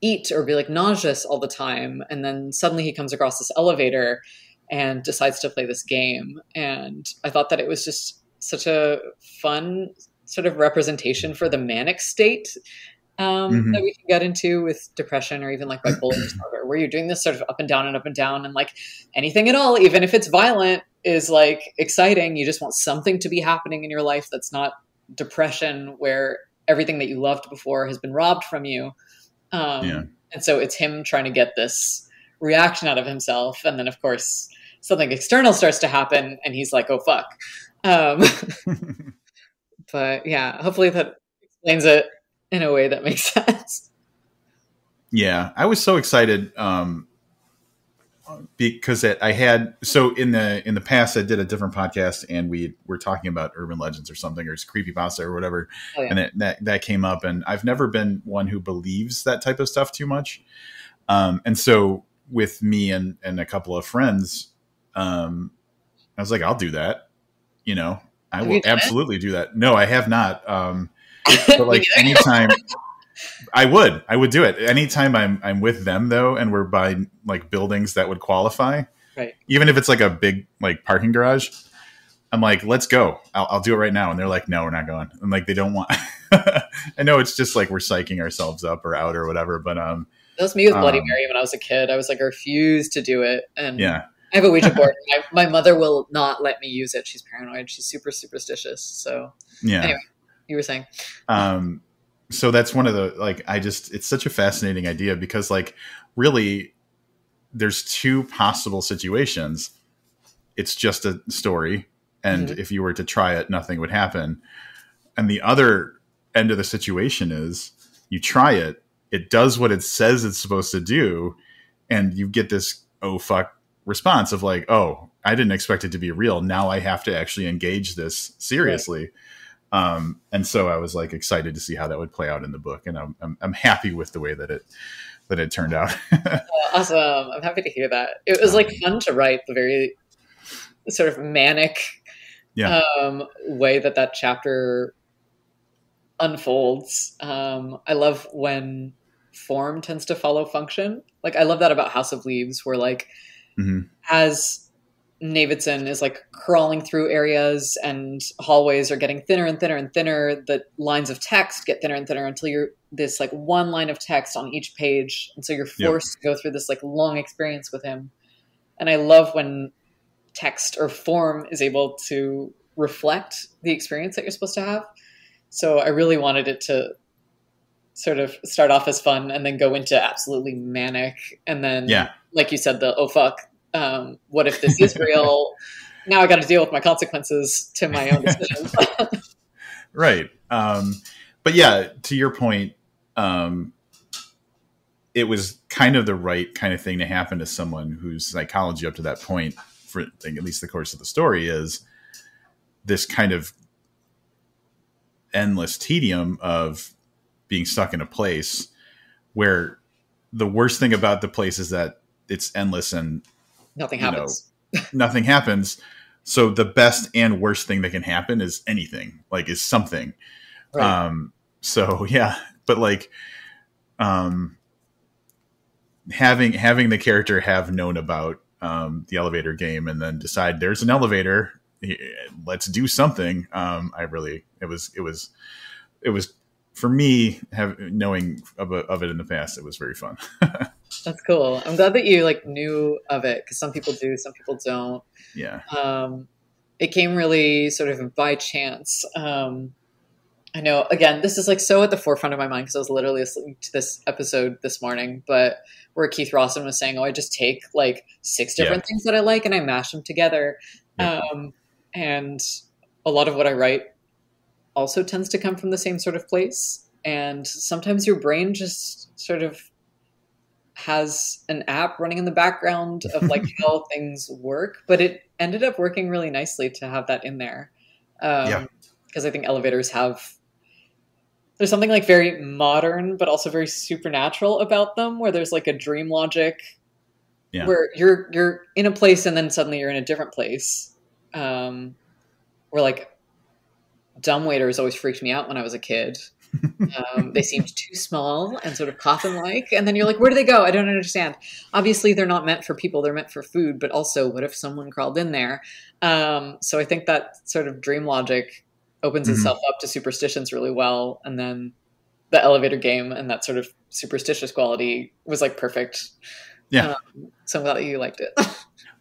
eat or be like nauseous all the time. And then suddenly he comes across this elevator and decides to play this game. And I thought that it was just such a fun sort of representation for the manic state that we can get into with depression or even like bipolar disorder, where you're doing this sort of up and down, and like anything at all, even if it's violent, is like exciting. You just want something to be happening in your life that's not depression, where everything that you loved before has been robbed from you. And so it's him trying to get this reaction out of himself. And then of course something external starts to happen and he's like, oh fuck. But yeah, hopefully that explains it in a way that makes sense. Yeah, I was so excited because I had, so in the past I did a different podcast and we were talking about urban legends or something, or it's creepypasta or whatever. Oh, yeah. And that came up, and I've never been one who believes that type of stuff too much. And so with me and a couple of friends, I was like, I'll do that. I Have will you done absolutely do that. No, I have not. it? But like anytime I would do it. Anytime I'm with them though, and we're by like buildings that would qualify, Right. even if it's like a big like parking garage, I'm like, let's go. I'll do it right now. And they're like, no, we're not going. And like, they don't want, I know it's just like, we're psyching ourselves up or out or whatever, but, That was me with Bloody Mary when I was a kid. I was like, I refused to do it. And yeah, I have a Ouija board. My mother will not let me use it. She's paranoid. She's super superstitious. So yeah. anyway, you were saying. So that's one of the, like, it's such a fascinating idea because like really there's two possible situations. It's just a story. And if you were to try it, nothing would happen. And the other end of the situation is you try it, it does what it says it's supposed to do. And you get this, oh, fuck response of like, oh, I didn't expect it to be real. Now I have to actually engage this seriously. Right. And so I was like excited to see how that would play out in the book. And I'm happy with the way that it turned out. Awesome. I'm happy to hear that. It was like fun to write the very sort of manic way that chapter unfolds. I love when form tends to follow function. Like I love that about House of Leaves, where like as Navidson is like crawling through areas and hallways are getting thinner and thinner and thinner, the lines of text get thinner and thinner until you're this like one line of text on each page, and so you're forced to go through this like long experience with him. And I love when text or form is able to reflect the experience that you're supposed to have. So I really wanted it to sort of start off as fun and then go into absolutely manic. And then, like you said, oh, fuck, what if this is real? Now I got to deal with my consequences to my own decisions. Right. But yeah, to your point, it was kind of the right kind of thing to happen to someone whose psychology up to that point, for at least the course of the story, is this kind of endless tedium of being stuck in a place where the worst thing about the place is that it's endless and nothing happens. Nothing happens. So the best and worst thing that can happen is anything, like is something. Right. So yeah, but like, having the character have known about the elevator game and then decide there's an elevator, let's do something. It was for me, knowing of it in the past, it was very fun. That's cool. I'm glad that you like knew of it, because some people do, some people don't. Yeah. It came really sort of by chance. I know, again, this is like so at the forefront of my mind because I was literally listening to this episode this morning, but where Keith Rawson was saying, oh, I just take like 6 different things that I like and I mash them together. Yep. And a lot of what I write also tends to come from the same sort of place. And sometimes your brain just sort of has an app running in the background of like how things work, but it ended up working really nicely to have that in there. Because I think elevators there's something like very modern, but also very supernatural about them, where there's like a dream logic where you're in a place and then suddenly you're in a different place. Where like dumbwaiters always freaked me out when I was a kid. They seemed too small and sort of coffin-like. And then you're like, where do they go? I don't understand. Obviously, they're not meant for people. They're meant for food. But also, what if someone crawled in there? So I think that sort of dream logic opens itself up to superstitions really well. And then the elevator game and that sort of superstitious quality was like perfect. Yeah. So I'm glad that you liked it.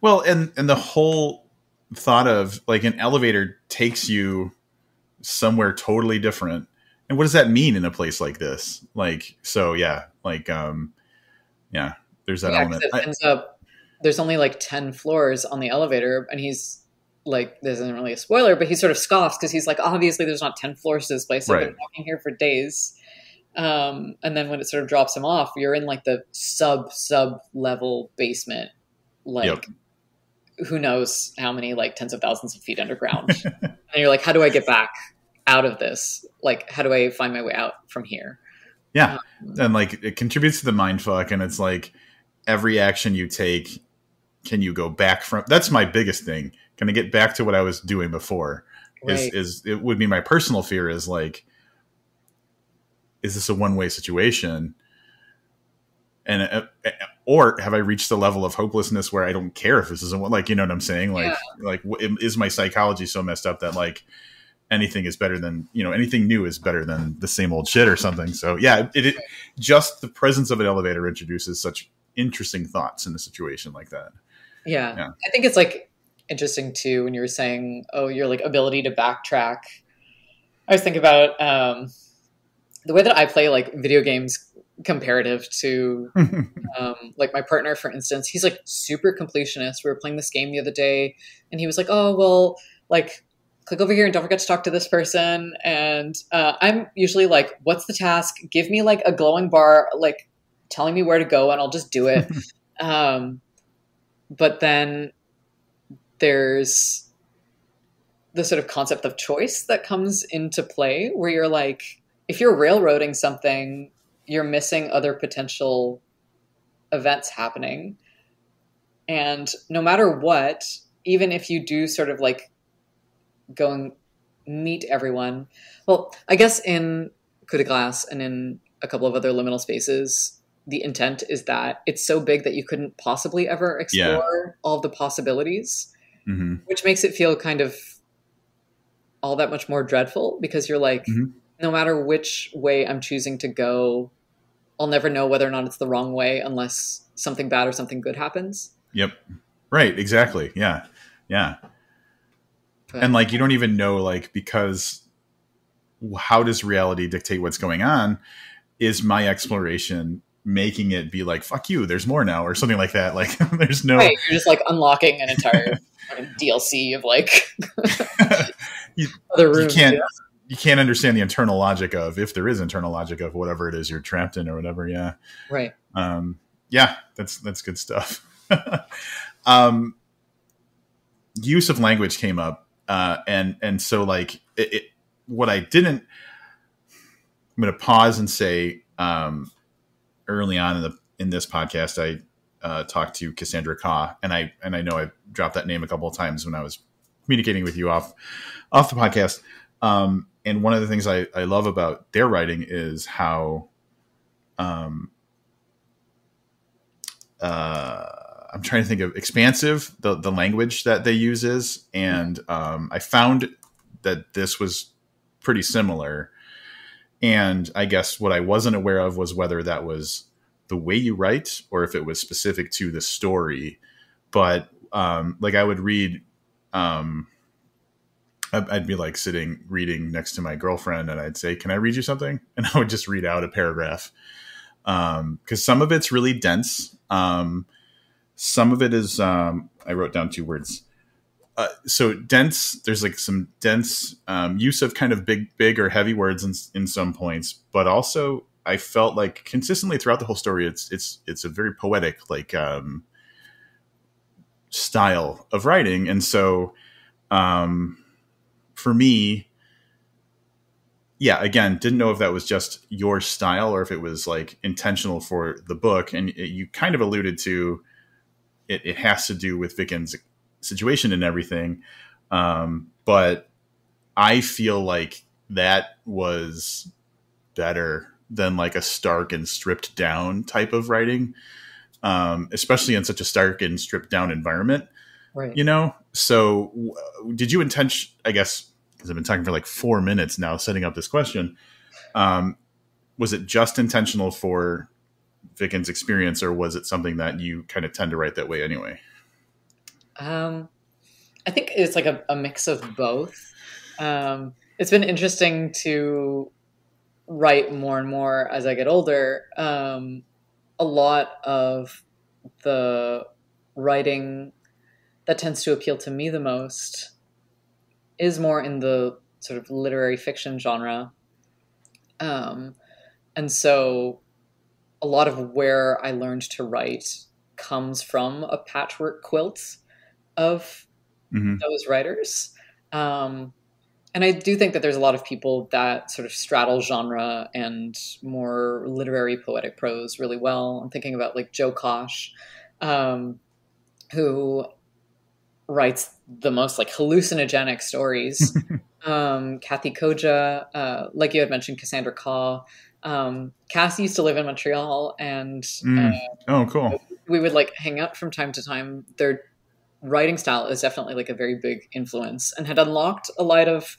Well, and the whole thought of like an elevator takes you somewhere totally different. And what does that mean in a place like this? Like, so yeah, like, there's that element. It ends up, there's only like 10 floors on the elevator, and he's like, this isn't really a spoiler, but he sort of scoffs because he's like, obviously there's not 10 floors to this place. I've been walking here for days. And then when it sort of drops him off, you're in like the sub level basement like Yep. who knows how many like tens of thousands of feet underground. And you're like, how do I get back out of this? Like, how do I find my way out from here? Yeah. Um, And like it contributes to the mind fuck, and it's like every action you take, can you go back from? That's my biggest thing. Can I get back to what I was doing before? right. Is it would be my personal fear is like, is this a one way situation? And or have I reached the level of hopelessness where I don't care if this isn't what, like, you know what I'm saying? Yeah. Like is my psychology so messed up that like anything is better than, you know, anything new is better than the same old shit or something. So yeah, it just the presence of an elevator introduces such interesting thoughts in a situation like that. Yeah. Yeah. I think it's like interesting too when you were saying, oh, your like ability to backtrack. I was thinking about the way that I play like video games comparative to like my partner, for instance. He's like super completionist. We were playing this game the other day, and he was like, "Oh, well, like click over here and don't forget to talk to this person." And I'm usually like, "What's the task? Give me like a glowing bar, like telling me where to go, and I'll just do it." Um, but then there's the sort of concept of choice that comes into play, where you're like, if you're railroading something, you're missing other potential events happening. And no matter what, even if you do sort of like go and meet everyone, well, I guess in Coup de Glace and in a couple of other liminal spaces, the intent is that it's so big that you couldn't possibly ever Yeah. explore all of the possibilities, Mm-hmm. which makes it feel kind of all that much more dreadful because you're like, Mm-hmm. no matter which way I'm choosing to go, I'll never know whether or not it's the wrong way unless something bad or something good happens. Yep. Right. Exactly. Yeah. Yeah. And But like, you don't even know, like, because how does reality dictate what's going on? Is my exploration making it be like, fuck you, there's more now, or something like that? Like, there's no, right, you're just like unlocking an entire DLC of like you, other you rooms. can't, Yeah. you can't understand the internal logic of, if there is internal logic of whatever it is you're trapped in or whatever. Yeah. Right. Yeah. That's good stuff. um, Use of language came up. And so like what I didn't, I'm going to pause and say, early on in this podcast, I talked to Cassandra Kaw, and I know I dropped that name a couple of times when I was communicating with you off the podcast. And one of the things I love about their writing is how I'm trying to think of expansive the language that they use is, and I found that this was pretty similar. And I guess what I wasn't aware of was whether that was the way you write or if it was specific to the story. But like I would read, I'd be like sitting reading next to my girlfriend, and I'd say, "Can I read you something?" And I would just read out a paragraph, because some of it's really dense. Some of it is, I wrote down 2 words. So dense, there's like some dense use of kind of big or heavy words in some points, but also I felt like consistently throughout the whole story, it's a very poetic, like, style of writing. And so for me, yeah, again, didn't know if that was just your style or if it was like intentional for the book. And you kind of alluded to it has to do with Viken's situation and everything. But I feel like that was better than like a stark and stripped down type of writing, especially in such a stark and stripped down environment, Right. you know? So did you I guess, because I've been talking for like 4 minutes now setting up this question, was it just intentional for Viken's experience, or was it something that you kind of tend to write that way anyway? I think it's like a mix of both. It's been interesting to write more and more as I get older. A lot of the writing that tends to appeal to me the most is more in the sort of literary fiction genre. Um, and so a lot of where I learned to write comes from a patchwork quilt of Hmm. those writers. Um, and I do think that there's a lot of people that sort of straddle genre and more literary poetic prose really well. I'm thinking about like Joe Kosh, um, who writes the most like hallucinogenic stories. Kathy Koja, like you had mentioned, Cassandra Caw. Cass used to live in Montreal, and Mm. Oh, cool. we would like hang out from time to time. Their writing style is definitely like a very big influence, and had unlocked a lot of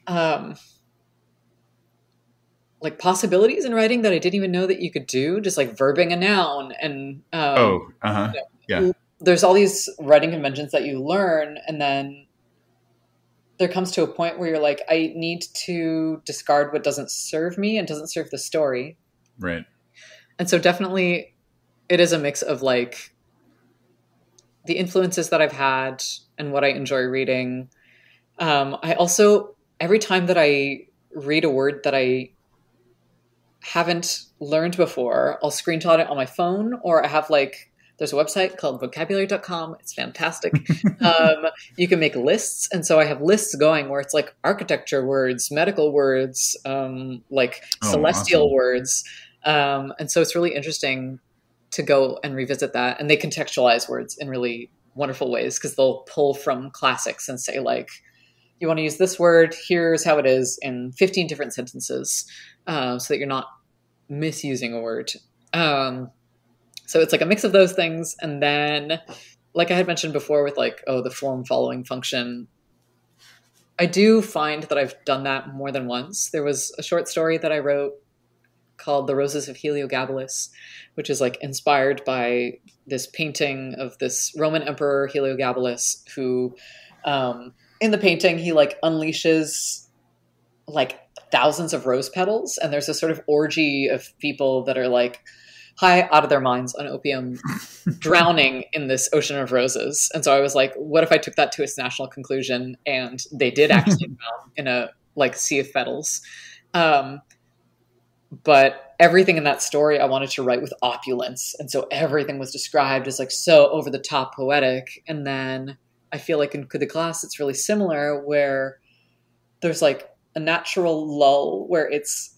um, like possibilities in writing that I didn't even know that you could do, just like verbing a noun. And Oh, uh-huh. Yeah. there's all these writing conventions that you learn, and then there comes to a point where you're like, I need to discard what doesn't serve me and doesn't serve the story. Right. And so definitely it is a mix of like the influences that I've had and what I enjoy reading. I also, every time that I read a word that I haven't learned before, I'll screenshot it on my phone, or I have like, there's a website called vocabulary.com. It's fantastic. You can make lists. And so I have lists going where it's like architecture words, medical words, like Oh, celestial awesome. words. And so it's really interesting to go and revisit that. And they contextualize words in really wonderful ways because they'll pull from classics and say, like, you want to use this word, here's how it is in 15 different sentences, so that you're not misusing a word. So it's like a mix of those things. And then, like I had mentioned before with like, oh, the form following function, I do find that I've done that more than once. There was a short story that I wrote called The Roses of Heliogabalus, which is like inspired by this painting of this Roman emperor Heliogabalus who, in the painting, he like unleashes like thousands of rose petals, and there's a sort of orgy of people that are like high out of their minds on opium, drowning in this ocean of roses. And so I was like, what if I took that to its national conclusion and they did actually drown in a like sea of petals? But everything in that story I wanted to write with opulence, and so everything was described as like so over the top poetic. And then I feel like in Coup de Grâce it's really similar, where there's like a natural lull where it's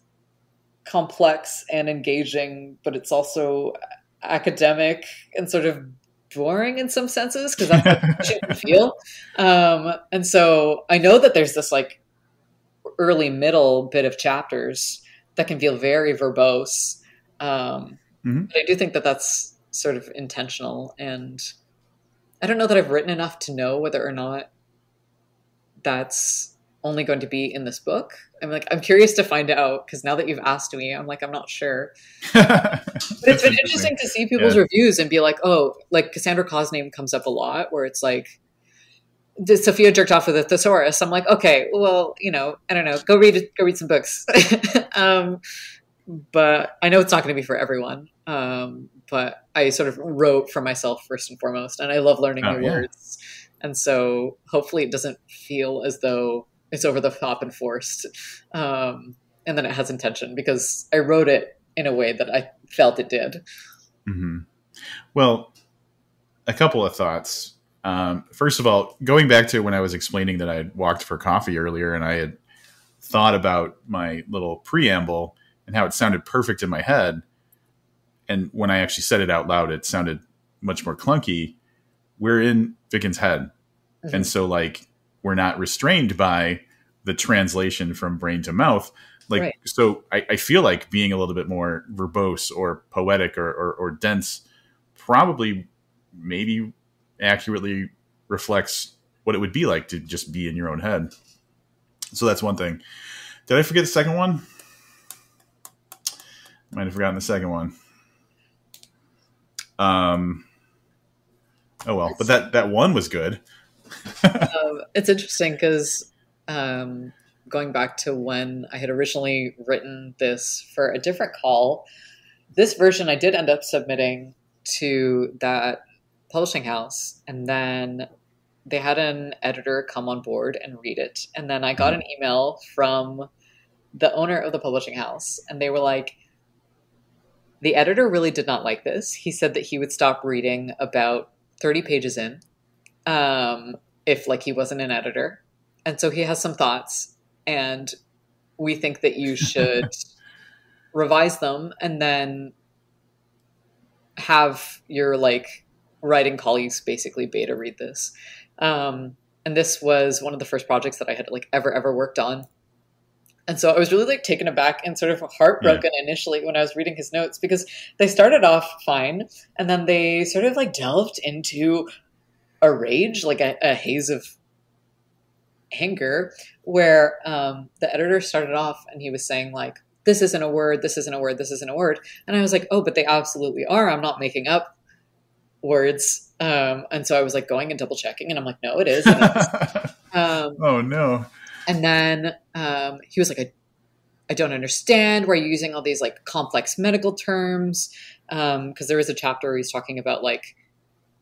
complex and engaging, but it's also academic and sort of boring in some senses, because that's like what you can feel. And so I know that there's this like early middle bit of chapters that can feel very verbose. Hmm. But I do think that that's sort of intentional. And I don't know that I've written enough to know whether or not that's only going to be in this book. I'm curious to find out, because now that you've asked me, I'm like, I'm not sure. But it's been interesting to see people's reviews and be like, oh, like Cassandra Caw's name comes up a lot, where it's like, Sophia jerked off with a thesaurus. I'm like, okay, well, I don't know, go read some books. But I know it's not going to be for everyone. But I sort of wrote for myself first and foremost, and I love learning new words. And so hopefully it doesn't feel as though it's over the top and forced. And then it has intention, because I wrote it in a way that I felt it did. Mm-hmm. Well, a couple of thoughts. First of all, going back to when I was explaining that I had walked for coffee earlier and I had thought about my little preamble and how it sounded perfect in my head. And when I actually said it out loud, it sounded much more clunky. We're in Viken's head. Mm-hmm. And so like, we're not restrained by the translation from brain to mouth. Like, right. So I feel like being a little bit more verbose or poetic or dense probably maybe accurately reflects what it would be like to just be in your own head. So that's one thing. Did I forget the second one? Might have forgotten the second one. Oh well, but that one was good. It's interesting because going back to when I had originally written this for a different call, this version I did end up submitting to that publishing house, and then they had an editor come on board and read it. And then I got an email from the owner of the publishing house, and they were like, The editor really did not like this. He said that he would stop reading about 30 pages in, um, if like he wasn't an editor. And so he has some thoughts, and we think that you should revise them and then have your like writing colleagues basically beta read this. And this was one of the first projects that I had like ever worked on. And so I was really like taken aback and sort of heartbroken initially when I was reading his notes, because they started off fine and then they sort of like delved into a rage, like a haze of anger, where the editor started off and he was saying like, this isn't a word, this isn't a word, this isn't a word. And I was like, oh, but they absolutely are. I'm not making up words. And so I was like going and double checking and I'm like, no, it is. It is. Oh no. And then he was like, I don't understand why you're using all these like complex medical terms. Because there was a chapter where he's talking about like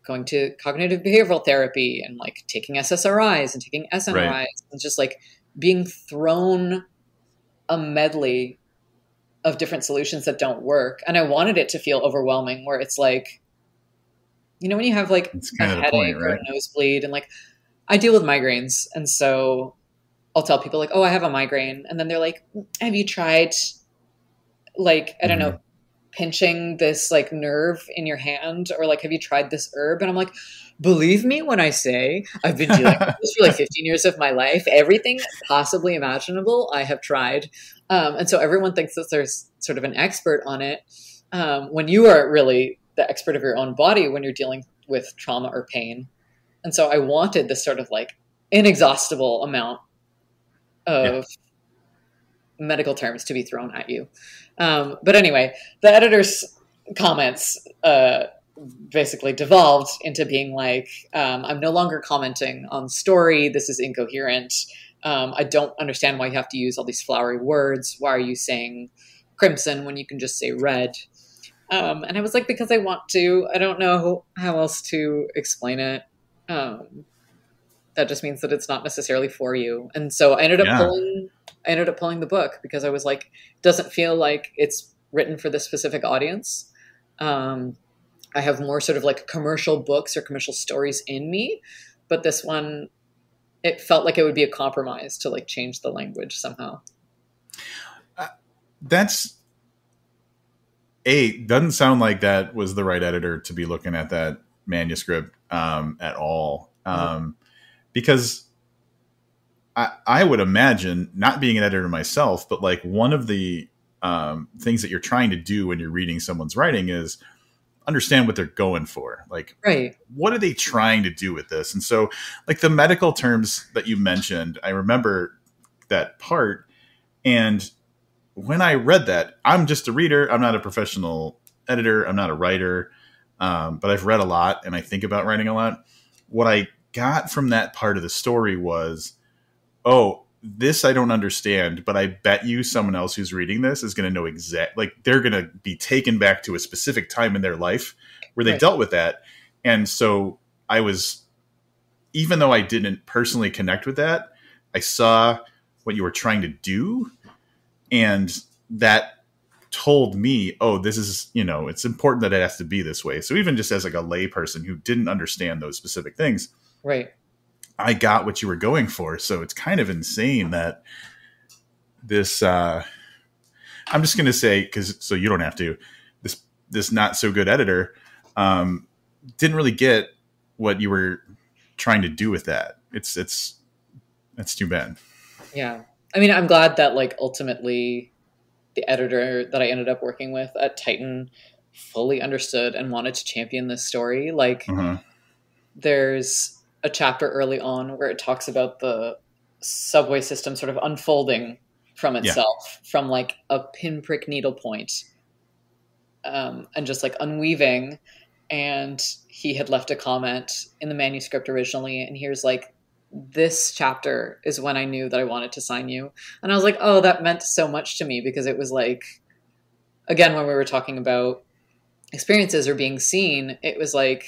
going to cognitive behavioral therapy and like taking SSRIs and taking SNRIs, right, and just like being thrown a medley of different solutions that don't work. And I wanted it to feel overwhelming, where it's like, you know, when you have like a headache point, right, or a nosebleed, and like I deal with migraines. And so I'll tell people like, oh, I have a migraine. And then they're like, have you tried like, I don't know, pinching this like nerve in your hand, or like, have you tried this herb? And I'm like, believe me when I say I've been dealing with this for like 15 years of my life. Everything possibly imaginable I have tried. And so everyone thinks that there's sort of an expert on it, when you are really the expert of your own body when you're dealing with trauma or pain. And so I wanted this sort of like inexhaustible amount of medical terms to be thrown at you. But anyway, the editor's comments basically devolved into being like, I'm no longer commenting on the story. This is incoherent. I don't understand why you have to use all these flowery words. Why are you saying crimson when you can just say red? And I was like, because I want to. I don't know how else to explain it. That just means that it's not necessarily for you. And so I ended up pulling the book, because I was like, it doesn't feel like it's written for this specific audience. I have more sort of like commercial books or commercial stories in me, but this one, it felt like it would be a compromise to like change the language somehow. Doesn't sound like that was the right editor to be looking at that manuscript at all. Because I would imagine, not being an editor myself, but like one of the things that you're trying to do when you're reading someone's writing is understand what they're going for. Like, right, what are they trying to do with this? And so like the medical terms that you mentioned, I remember that part. And when I read that, I'm just a reader. I'm not a professional editor. I'm not a writer. But I've read a lot and I think about writing a lot. What I got from that part of the story was, oh, this I don't understand, but I bet you someone else who's reading this is going to know like they're going to be taken back to a specific time in their life where they dealt with that. And so even though I didn't personally connect with that, I saw what you were trying to do. And that told me, oh, this is, it's important that it has to be this way. So even just as like a lay person who didn't understand those specific things, right, I got what you were going for. So it's kind of insane that this, I'm just going to say, so you don't have to, this not so good editor, didn't really get what you were trying to do with that. That's too bad. Yeah. I mean, I'm glad that like ultimately the editor that I ended up working with at Titan fully understood and wanted to champion this story. Like there's a chapter early on where it talks about the subway system sort of unfolding from itself, from like a pinprick needlepoint, and just like unweaving. And he had left a comment in the manuscript originally, and here's like, this chapter is when I knew that I wanted to sign you. And I was like, oh, that meant so much to me, because it was like, again, when we were talking about experiences or being seen, it was like,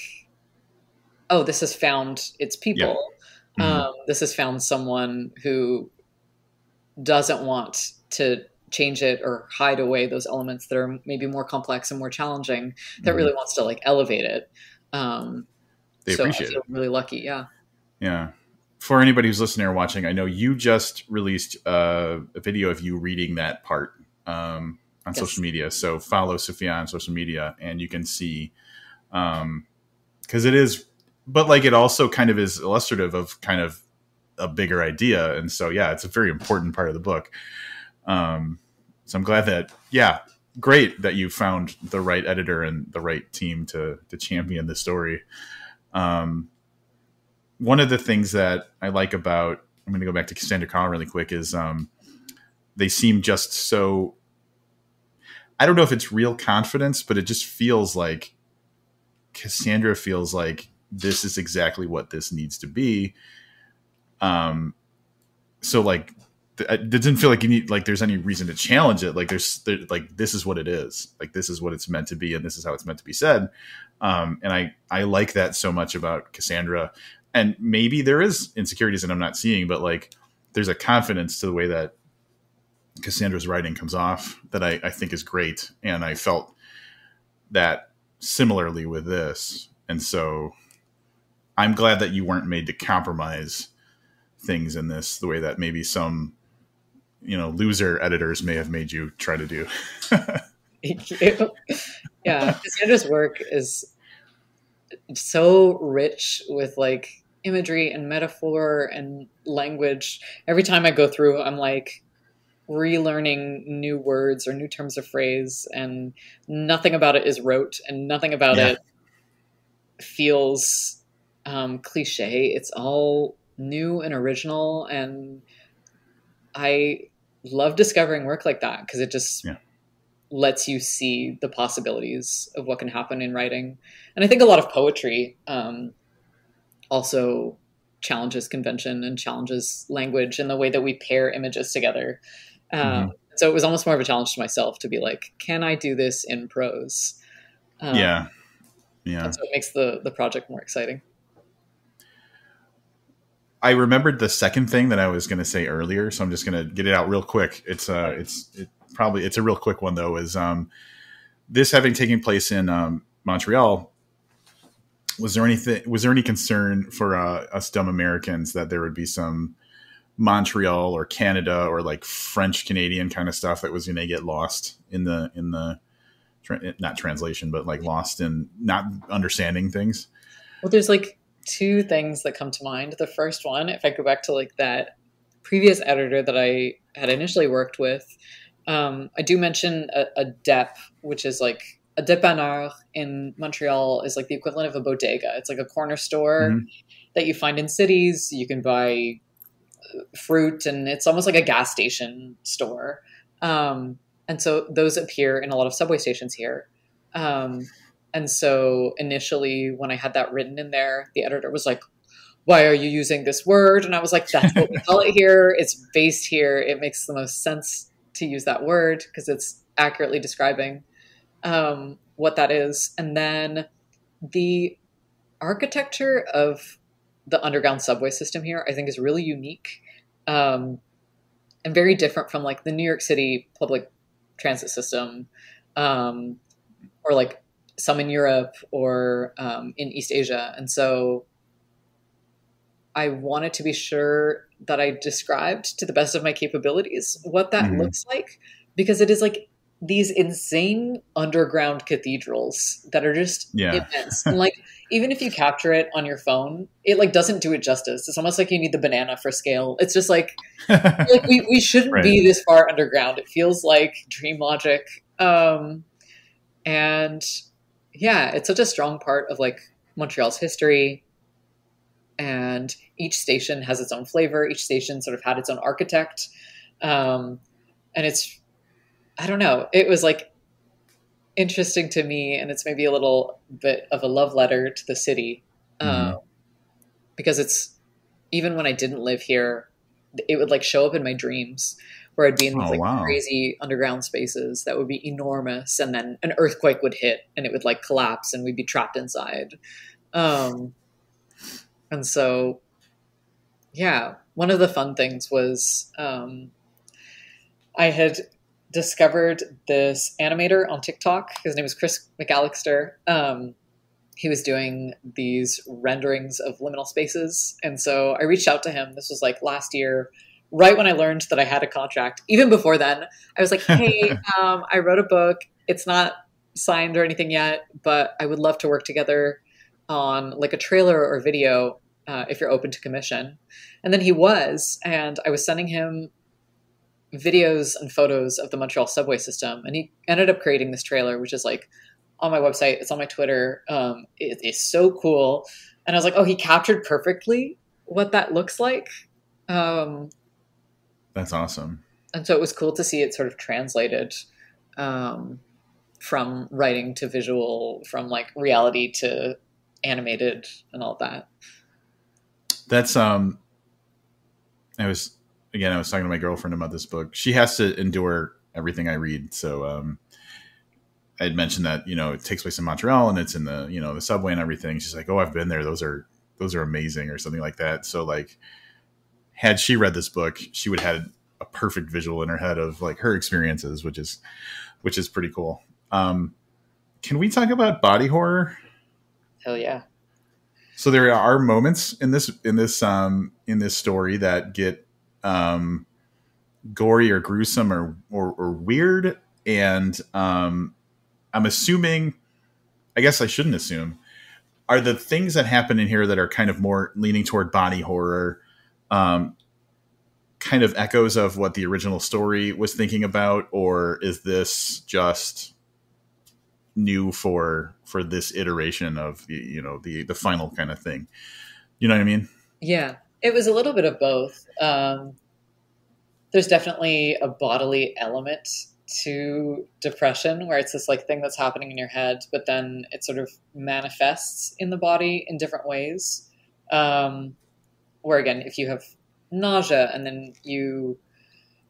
oh, this has found its people. This has found someone who doesn't want to change it or hide away those elements that are maybe more complex and more challenging, that Mm-hmm. really wants to like elevate it. They So I appreciate feel it. really lucky. Yeah. Yeah. For anybody who's listening or watching, I know you just released a video of you reading that part on social Yes. media. So follow Sophia on social media, and you can see because it is, but like it also kind of is illustrative of kind of a bigger idea, and so yeah, it's a very important part of the book. So I'm glad that great that you found the right editor and the right team to champion the story. Um, One of the things that I like about, I'm going to go back to Cassandra Khan really quick, is they seem just so, I don't know if it's real confidence, but it just feels like Cassandra feels like this is exactly what this needs to be. Um, so like, it didn't feel like you need, like there's any reason to challenge it. Like like, this is what it is. Like, this is what it's meant to be. And this is how it's meant to be said. And I like that so much about Cassandra. And maybe there is insecurities that I'm not seeing, but like, there's a confidence to the way that Cassandra's writing comes off that I think is great. And I felt that similarly with this. And so I'm glad that you weren't made to compromise things in this the way that maybe some, loser editors may have made you try to do. Thank you. Yeah. Cassandra's work is so rich with like imagery and metaphor and language. Every time I go through, I'm like relearning new words or new terms of phrase, and nothing about it is rote and nothing about Yeah. it feels cliche. It's all new and original. And I love discovering work like that because it just Yeah. lets you see the possibilities of what can happen in writing. And I think a lot of poetry also challenges convention and challenges language and the way that we pair images together. Mm-hmm. So it was almost more of a challenge to myself to be like, can I do this in prose? Yeah. And Yeah. so it makes the project more exciting. I remembered the second thing that I was going to say earlier, so I'm just going to get it out real quick. It's a real quick one though. Is this having taken place in Montreal? Was there any concern for us dumb Americans that there would be some Montreal or Canada or like French Canadian kind of stuff that was going to get lost in the not translation, but like lost in not understanding things? Well, there's like two things that come to mind. The first one, if I go back to like that previous editor that I had initially worked with, I do mention a dep, which is like a dépanneur in Montreal is like the equivalent of a bodega. It's like a corner store Mm-hmm. that you find in cities. You can buy fruit, and it's almost like a gas station store. And so those appear in a lot of subway stations here. And so initially, when I had that written in there, the editor was like, why are you using this word? And I was like, that's what we call it here. It's based here. It makes the most sense to use that word because it's accurately describing what that is. And then the architecture of the underground subway system here, I think, is really unique and very different from like the New York City public transit system or like some in Europe or in East Asia. And so I wanted to be sure that I described to the best of my capabilities what that Mm-hmm. looks like, because it is like these insane underground cathedrals that are just Yeah. immense. And like, even if you capture it on your phone, it like doesn't do it justice. It's almost like you need the banana for scale. It's just like we shouldn't Right. be this far underground. It feels like dream logic. And yeah, it's such a strong part of like Montreal's history. And each station has its own flavor. Each station sort of had its own architect. And it's, I don't know, it was like interesting to me. And it's maybe a little bit of a love letter to the city Mm-hmm. because it's, even when I didn't live here, it would like show up in my dreams where I'd be in these Oh like wow. crazy underground spaces that would be enormous. And then an earthquake would hit and it would like collapse and we'd be trapped inside. Um, and so, yeah, one of the fun things was I had discovered this animator on TikTok. His name is Chris McAllister. He was doing these renderings of liminal spaces. And so I reached out to him. This was like last year, right when I learned that I had a contract. Even before then, I was like, hey, I wrote a book. It's not signed or anything yet, but I would love to work together on like a trailer or video if you're open to commission. And then he was, and I was sending him videos and photos of the Montreal subway system. And he ended up creating this trailer, which is like on my website. It's on my Twitter. It is so cool. And I was like, oh, he captured perfectly what that looks like. That's awesome. And so it was cool to see it sort of translated from writing to visual, from like reality to animated and all that. That's I was talking to my girlfriend about this book. She has to endure everything I read. So I had mentioned that, it takes place in Montreal and it's in the, the subway and everything. She's like, oh, I've been there. Those are amazing, or something like that. So like, had she read this book, she would have had a perfect visual in her head of like her experiences, which is pretty cool. Can we talk about body horror? Hell yeah. So there are moments in this story that get gory or gruesome or weird, and I'm assuming, I guess I shouldn't assume, are the things that happen in here that are kind of more leaning toward body horror kind of echoes of what the original story was thinking about, or is this just new for this iteration of the final kind of thing? You know what I mean? Yeah, it was a little bit of both. There's definitely a bodily element to depression, where it's this like thing that's happening in your head, but then it sort of manifests in the body in different ways. Where again, if you have nausea and then you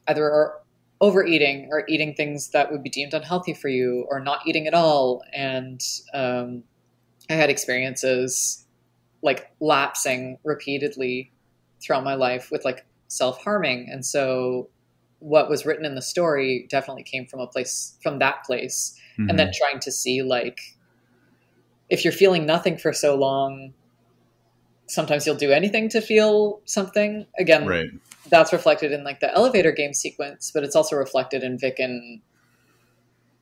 either are overeating or eating things that would be deemed unhealthy for you, or not eating at all. And I had experiences like lapsing repeatedly throughout my life with like self-harming. And so what was written in the story definitely came from that place. Mm-hmm. And then trying to see, like, if you're feeling nothing for so long, sometimes you'll do anything to feel something. Again, right. That's reflected in like the elevator game sequence, but it's also reflected in Vicken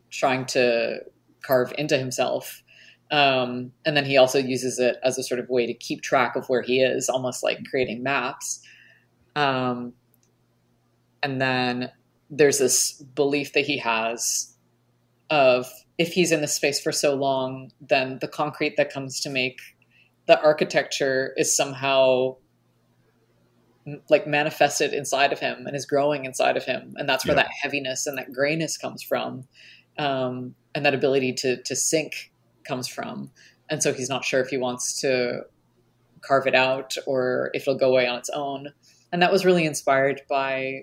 trying to carve into himself. And then he also uses it as a sort of way to keep track of where he is, almost like creating maps. And then there's this belief that he has of, if he's in the space for so long, then the concrete that comes to make the architecture is somehow like manifested inside of him and is growing inside of him. And that's where that heaviness and that grayness comes from. And that ability to sink comes from. And so he's not sure if he wants to carve it out or if it'll go away on its own. And that was really inspired by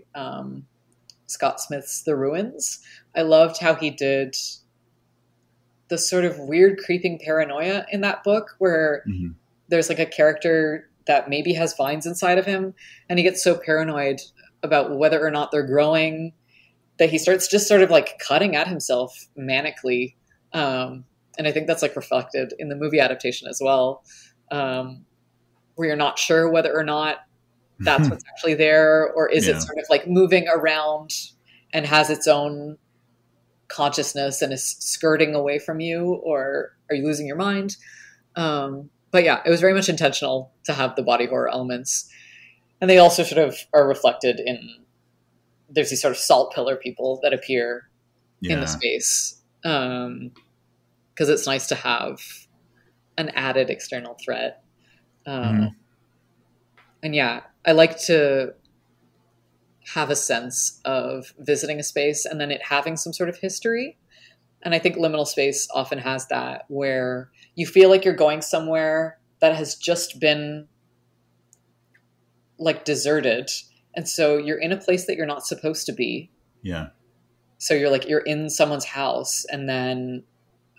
Scott Smith's The Ruins. I loved how he did the sort of weird creeping paranoia in that book, where there's like a character that maybe has vines inside of him, and he gets so paranoid about whether or not they're growing that he starts just sort of like cutting at himself manically. And I think that's like reflected in the movie adaptation as well, where you're not sure whether or not that's what's actually there, or is it sort of like moving around and has its own consciousness and is skirting away from you, or are you losing your mind? But yeah, it was very much intentional to have the body horror elements. And they also sort of are reflected in, there's these sort of salt pillar people that appear in the space. Because it's nice to have an added external threat. And yeah, I like to have a sense of visiting a space and then it having some sort of history. And I think liminal space often has that, where you feel like you're going somewhere that has just been like deserted. And so you're in a place that you're not supposed to be. Yeah. So you're in someone's house, and then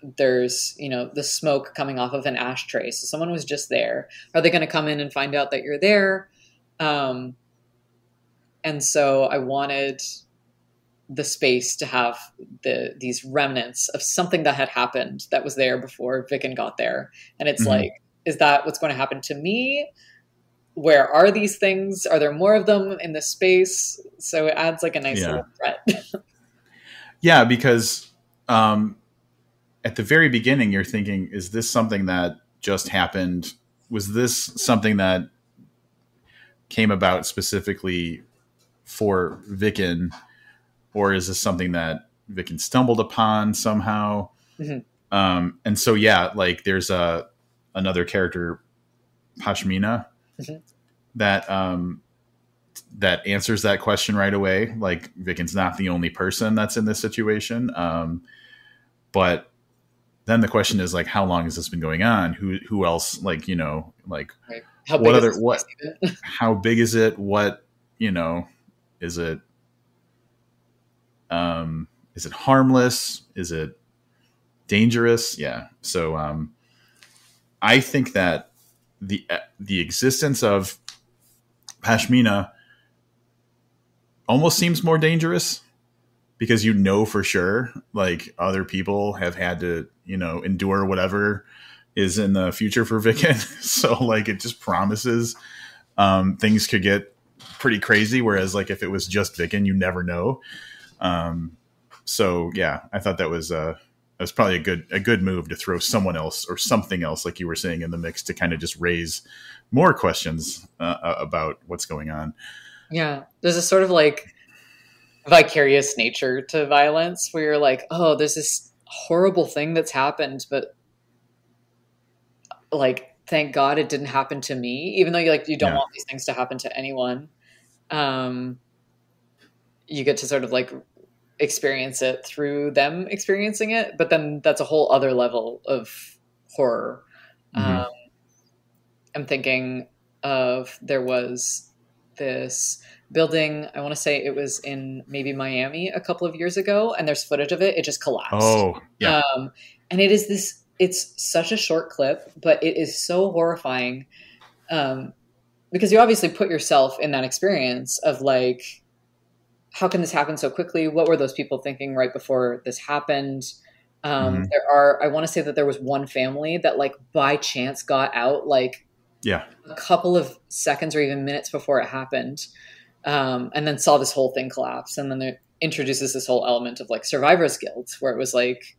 there's, the smoke coming off of an ashtray. So someone was just there. Are they going to come in and find out that you're there? And so I wanted the space to have these remnants of something that had happened that was there before Vicken got there. And it's Mm-hmm. like, is that what's going to happen to me? Where are these things? Are there more of them in this space? So it adds like a nice Yeah. little threat. Yeah, because at the very beginning, you're thinking, is this something that just happened? Was this something that came about specifically for Vicken, or is this something that Vicken stumbled upon somehow? Mhm. And so, yeah, like there's another character, Pashmina, Mhm. that that answers that question right away. Like Vicken's not the only person that's in this situation, but then the question is like, how long has this been going on? Who else? Like, you know, like Right. How what big is other this what? space even? How big is it? What, you know? Is it is it harmless? Is it dangerous? Yeah. So I think that the existence of Pashmina almost seems more dangerous because you know for sure like other people have had to, you know, endure whatever is in the future for Vicken. So like it just promises things could get pretty crazy. Whereas like if it was just Vicken, you never know. So yeah, I thought that was probably a good move to throw someone else or something else, like you were saying, in the mix to kind of just raise more questions about what's going on. Yeah. There's a sort of like vicarious nature to violence where you're like, oh, there's this horrible thing that's happened, but like, thank God it didn't happen to me, even though you don't Yeah, want these things to happen to anyone. Um, you get to sort of like experience it through them experiencing it, but then that's a whole other level of horror. mm-hmm. Um, I'm thinking of there was this building, I want to say it was in maybe Miami a couple of years ago, and there's footage of it. It just collapsed. Oh yeah, And it's such a short clip, but it is so horrifying. Um, because you obviously put yourself in that experience of like, how can this happen so quickly? What were those people thinking right before this happened? mm-hmm. I want to say that there was one family that like by chance got out like Yeah, a couple of seconds or even minutes before it happened, and then saw this whole thing collapse. And then it introduces this whole element of like survivor's guilt, where it was like,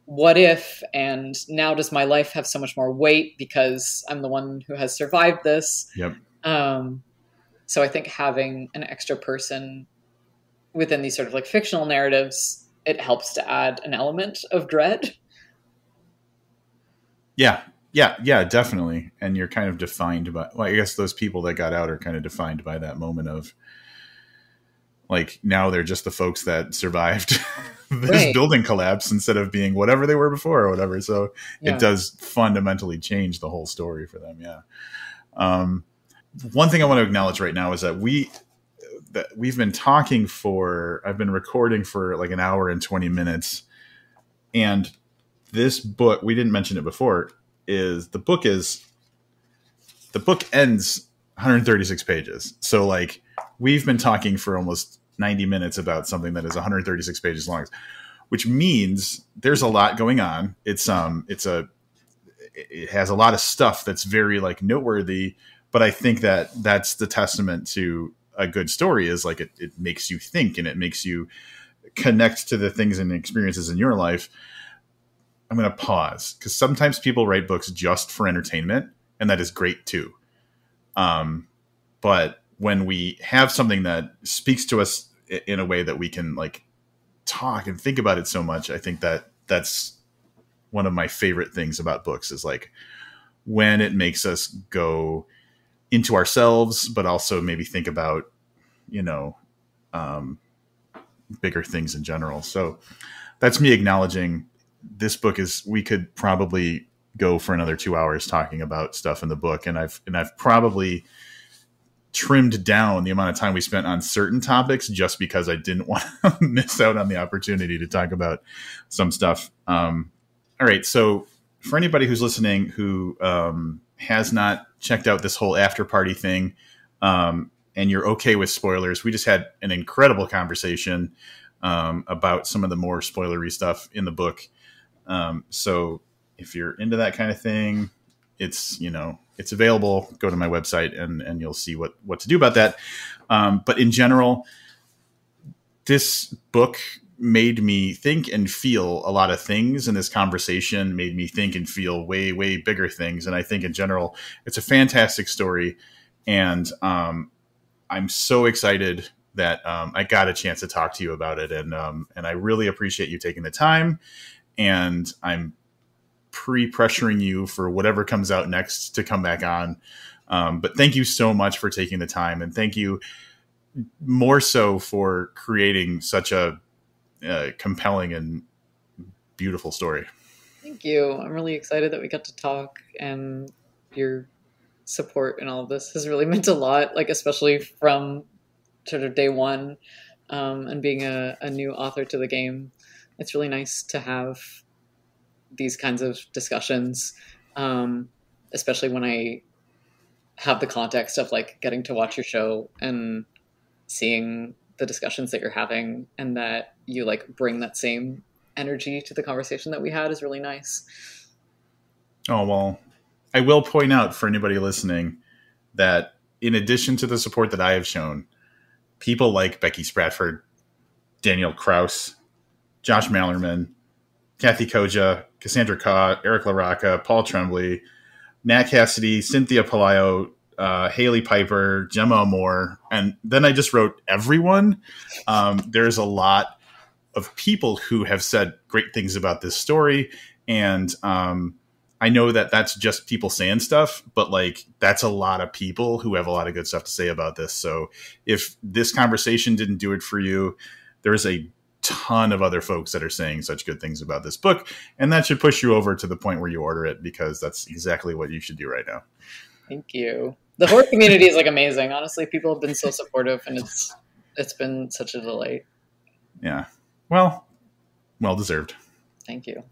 what if, and now does my life have so much more weight because I'm the one who has survived this? yep. Um, so I think having an extra person within these sort of like fictional narratives, it helps to add an element of dread. Yeah, yeah, definitely. And you're kind of defined by, well, I guess those people that got out are kind of defined by that moment of like, now they're just the folks that survived this Right. building collapse instead of being whatever they were before or whatever. So it Yeah. does fundamentally change the whole story for them. Yeah. One thing I want to acknowledge right now is that we've been talking I've been recording for like an hour and 20 minutes. And this book, we didn't mention it before, the book ends 136 pages. So like we've been talking for almost 90 minutes about something that is 136 pages long, which means there's a lot going on. It has a lot of stuff that's very like noteworthy, but I think that that's the testament to a good story is like it makes you think and it makes you connect to the things and experiences in your life. I'm going to pause because sometimes people write books just for entertainment, and that is great too. But when we have something that speaks to us in a way that we can like talk and think about it so much, I think that that's one of my favorite things about books is like when it makes us go into ourselves, but also maybe think about, you know, bigger things in general. So that's me acknowledging this book we could probably go for another 2 hours talking about stuff in the book. And I've probably trimmed down the amount of time we spent on certain topics just because I didn't want to miss out on the opportunity to talk about some stuff. All right. So for anybody who's listening who has not checked out this whole after party thing, and you're okay with spoilers, we just had an incredible conversation about some of the more spoilery stuff in the book. So if you're into that kind of thing, it's, it's available. Go to my website and you'll see what to do about that. But in general, this book made me think and feel a lot of things, and this conversation made me think and feel way, way bigger things. And I think in general, it's a fantastic story. And I'm so excited that I got a chance to talk to you about it. And I really appreciate you taking the time. And I'm pre-pressuring you for whatever comes out next to come back on. But thank you so much for taking the time. And thank you more so for creating such a compelling and beautiful story. Thank you. I'm really excited that we got to talk, and your support in all of this has really meant a lot, like especially from sort of day one, and being a new author to the game. It's really nice to have these kinds of discussions, especially when I have the context of like getting to watch your show and seeing the discussions that you're having, and that you like bring that same energy to the conversation that we had is really nice. Oh, well, I will point out for anybody listening that in addition to the support that I have shown, people like Becky Spratford, Daniel Kraus, Josh Mallerman, Kathy Koja, Cassandra Kaw, Eric LaRocca, Paul Tremblay, Nat Cassidy, Cynthia Palaio, Haley Piper, Gemma Moore, and then I just wrote everyone. There's a lot of people who have said great things about this story, and I know that that's just people saying stuff, but like that's a lot of people who have a lot of good stuff to say about this. So if this conversation didn't do it for you, there's a ton of other folks that are saying such good things about this book, and that should push you over to the point where you order it, because that's exactly what you should do right now. Thank you. The horror community is like amazing. Honestly, people have been so supportive, and it's been such a delight. Yeah. Well deserved. Thank you.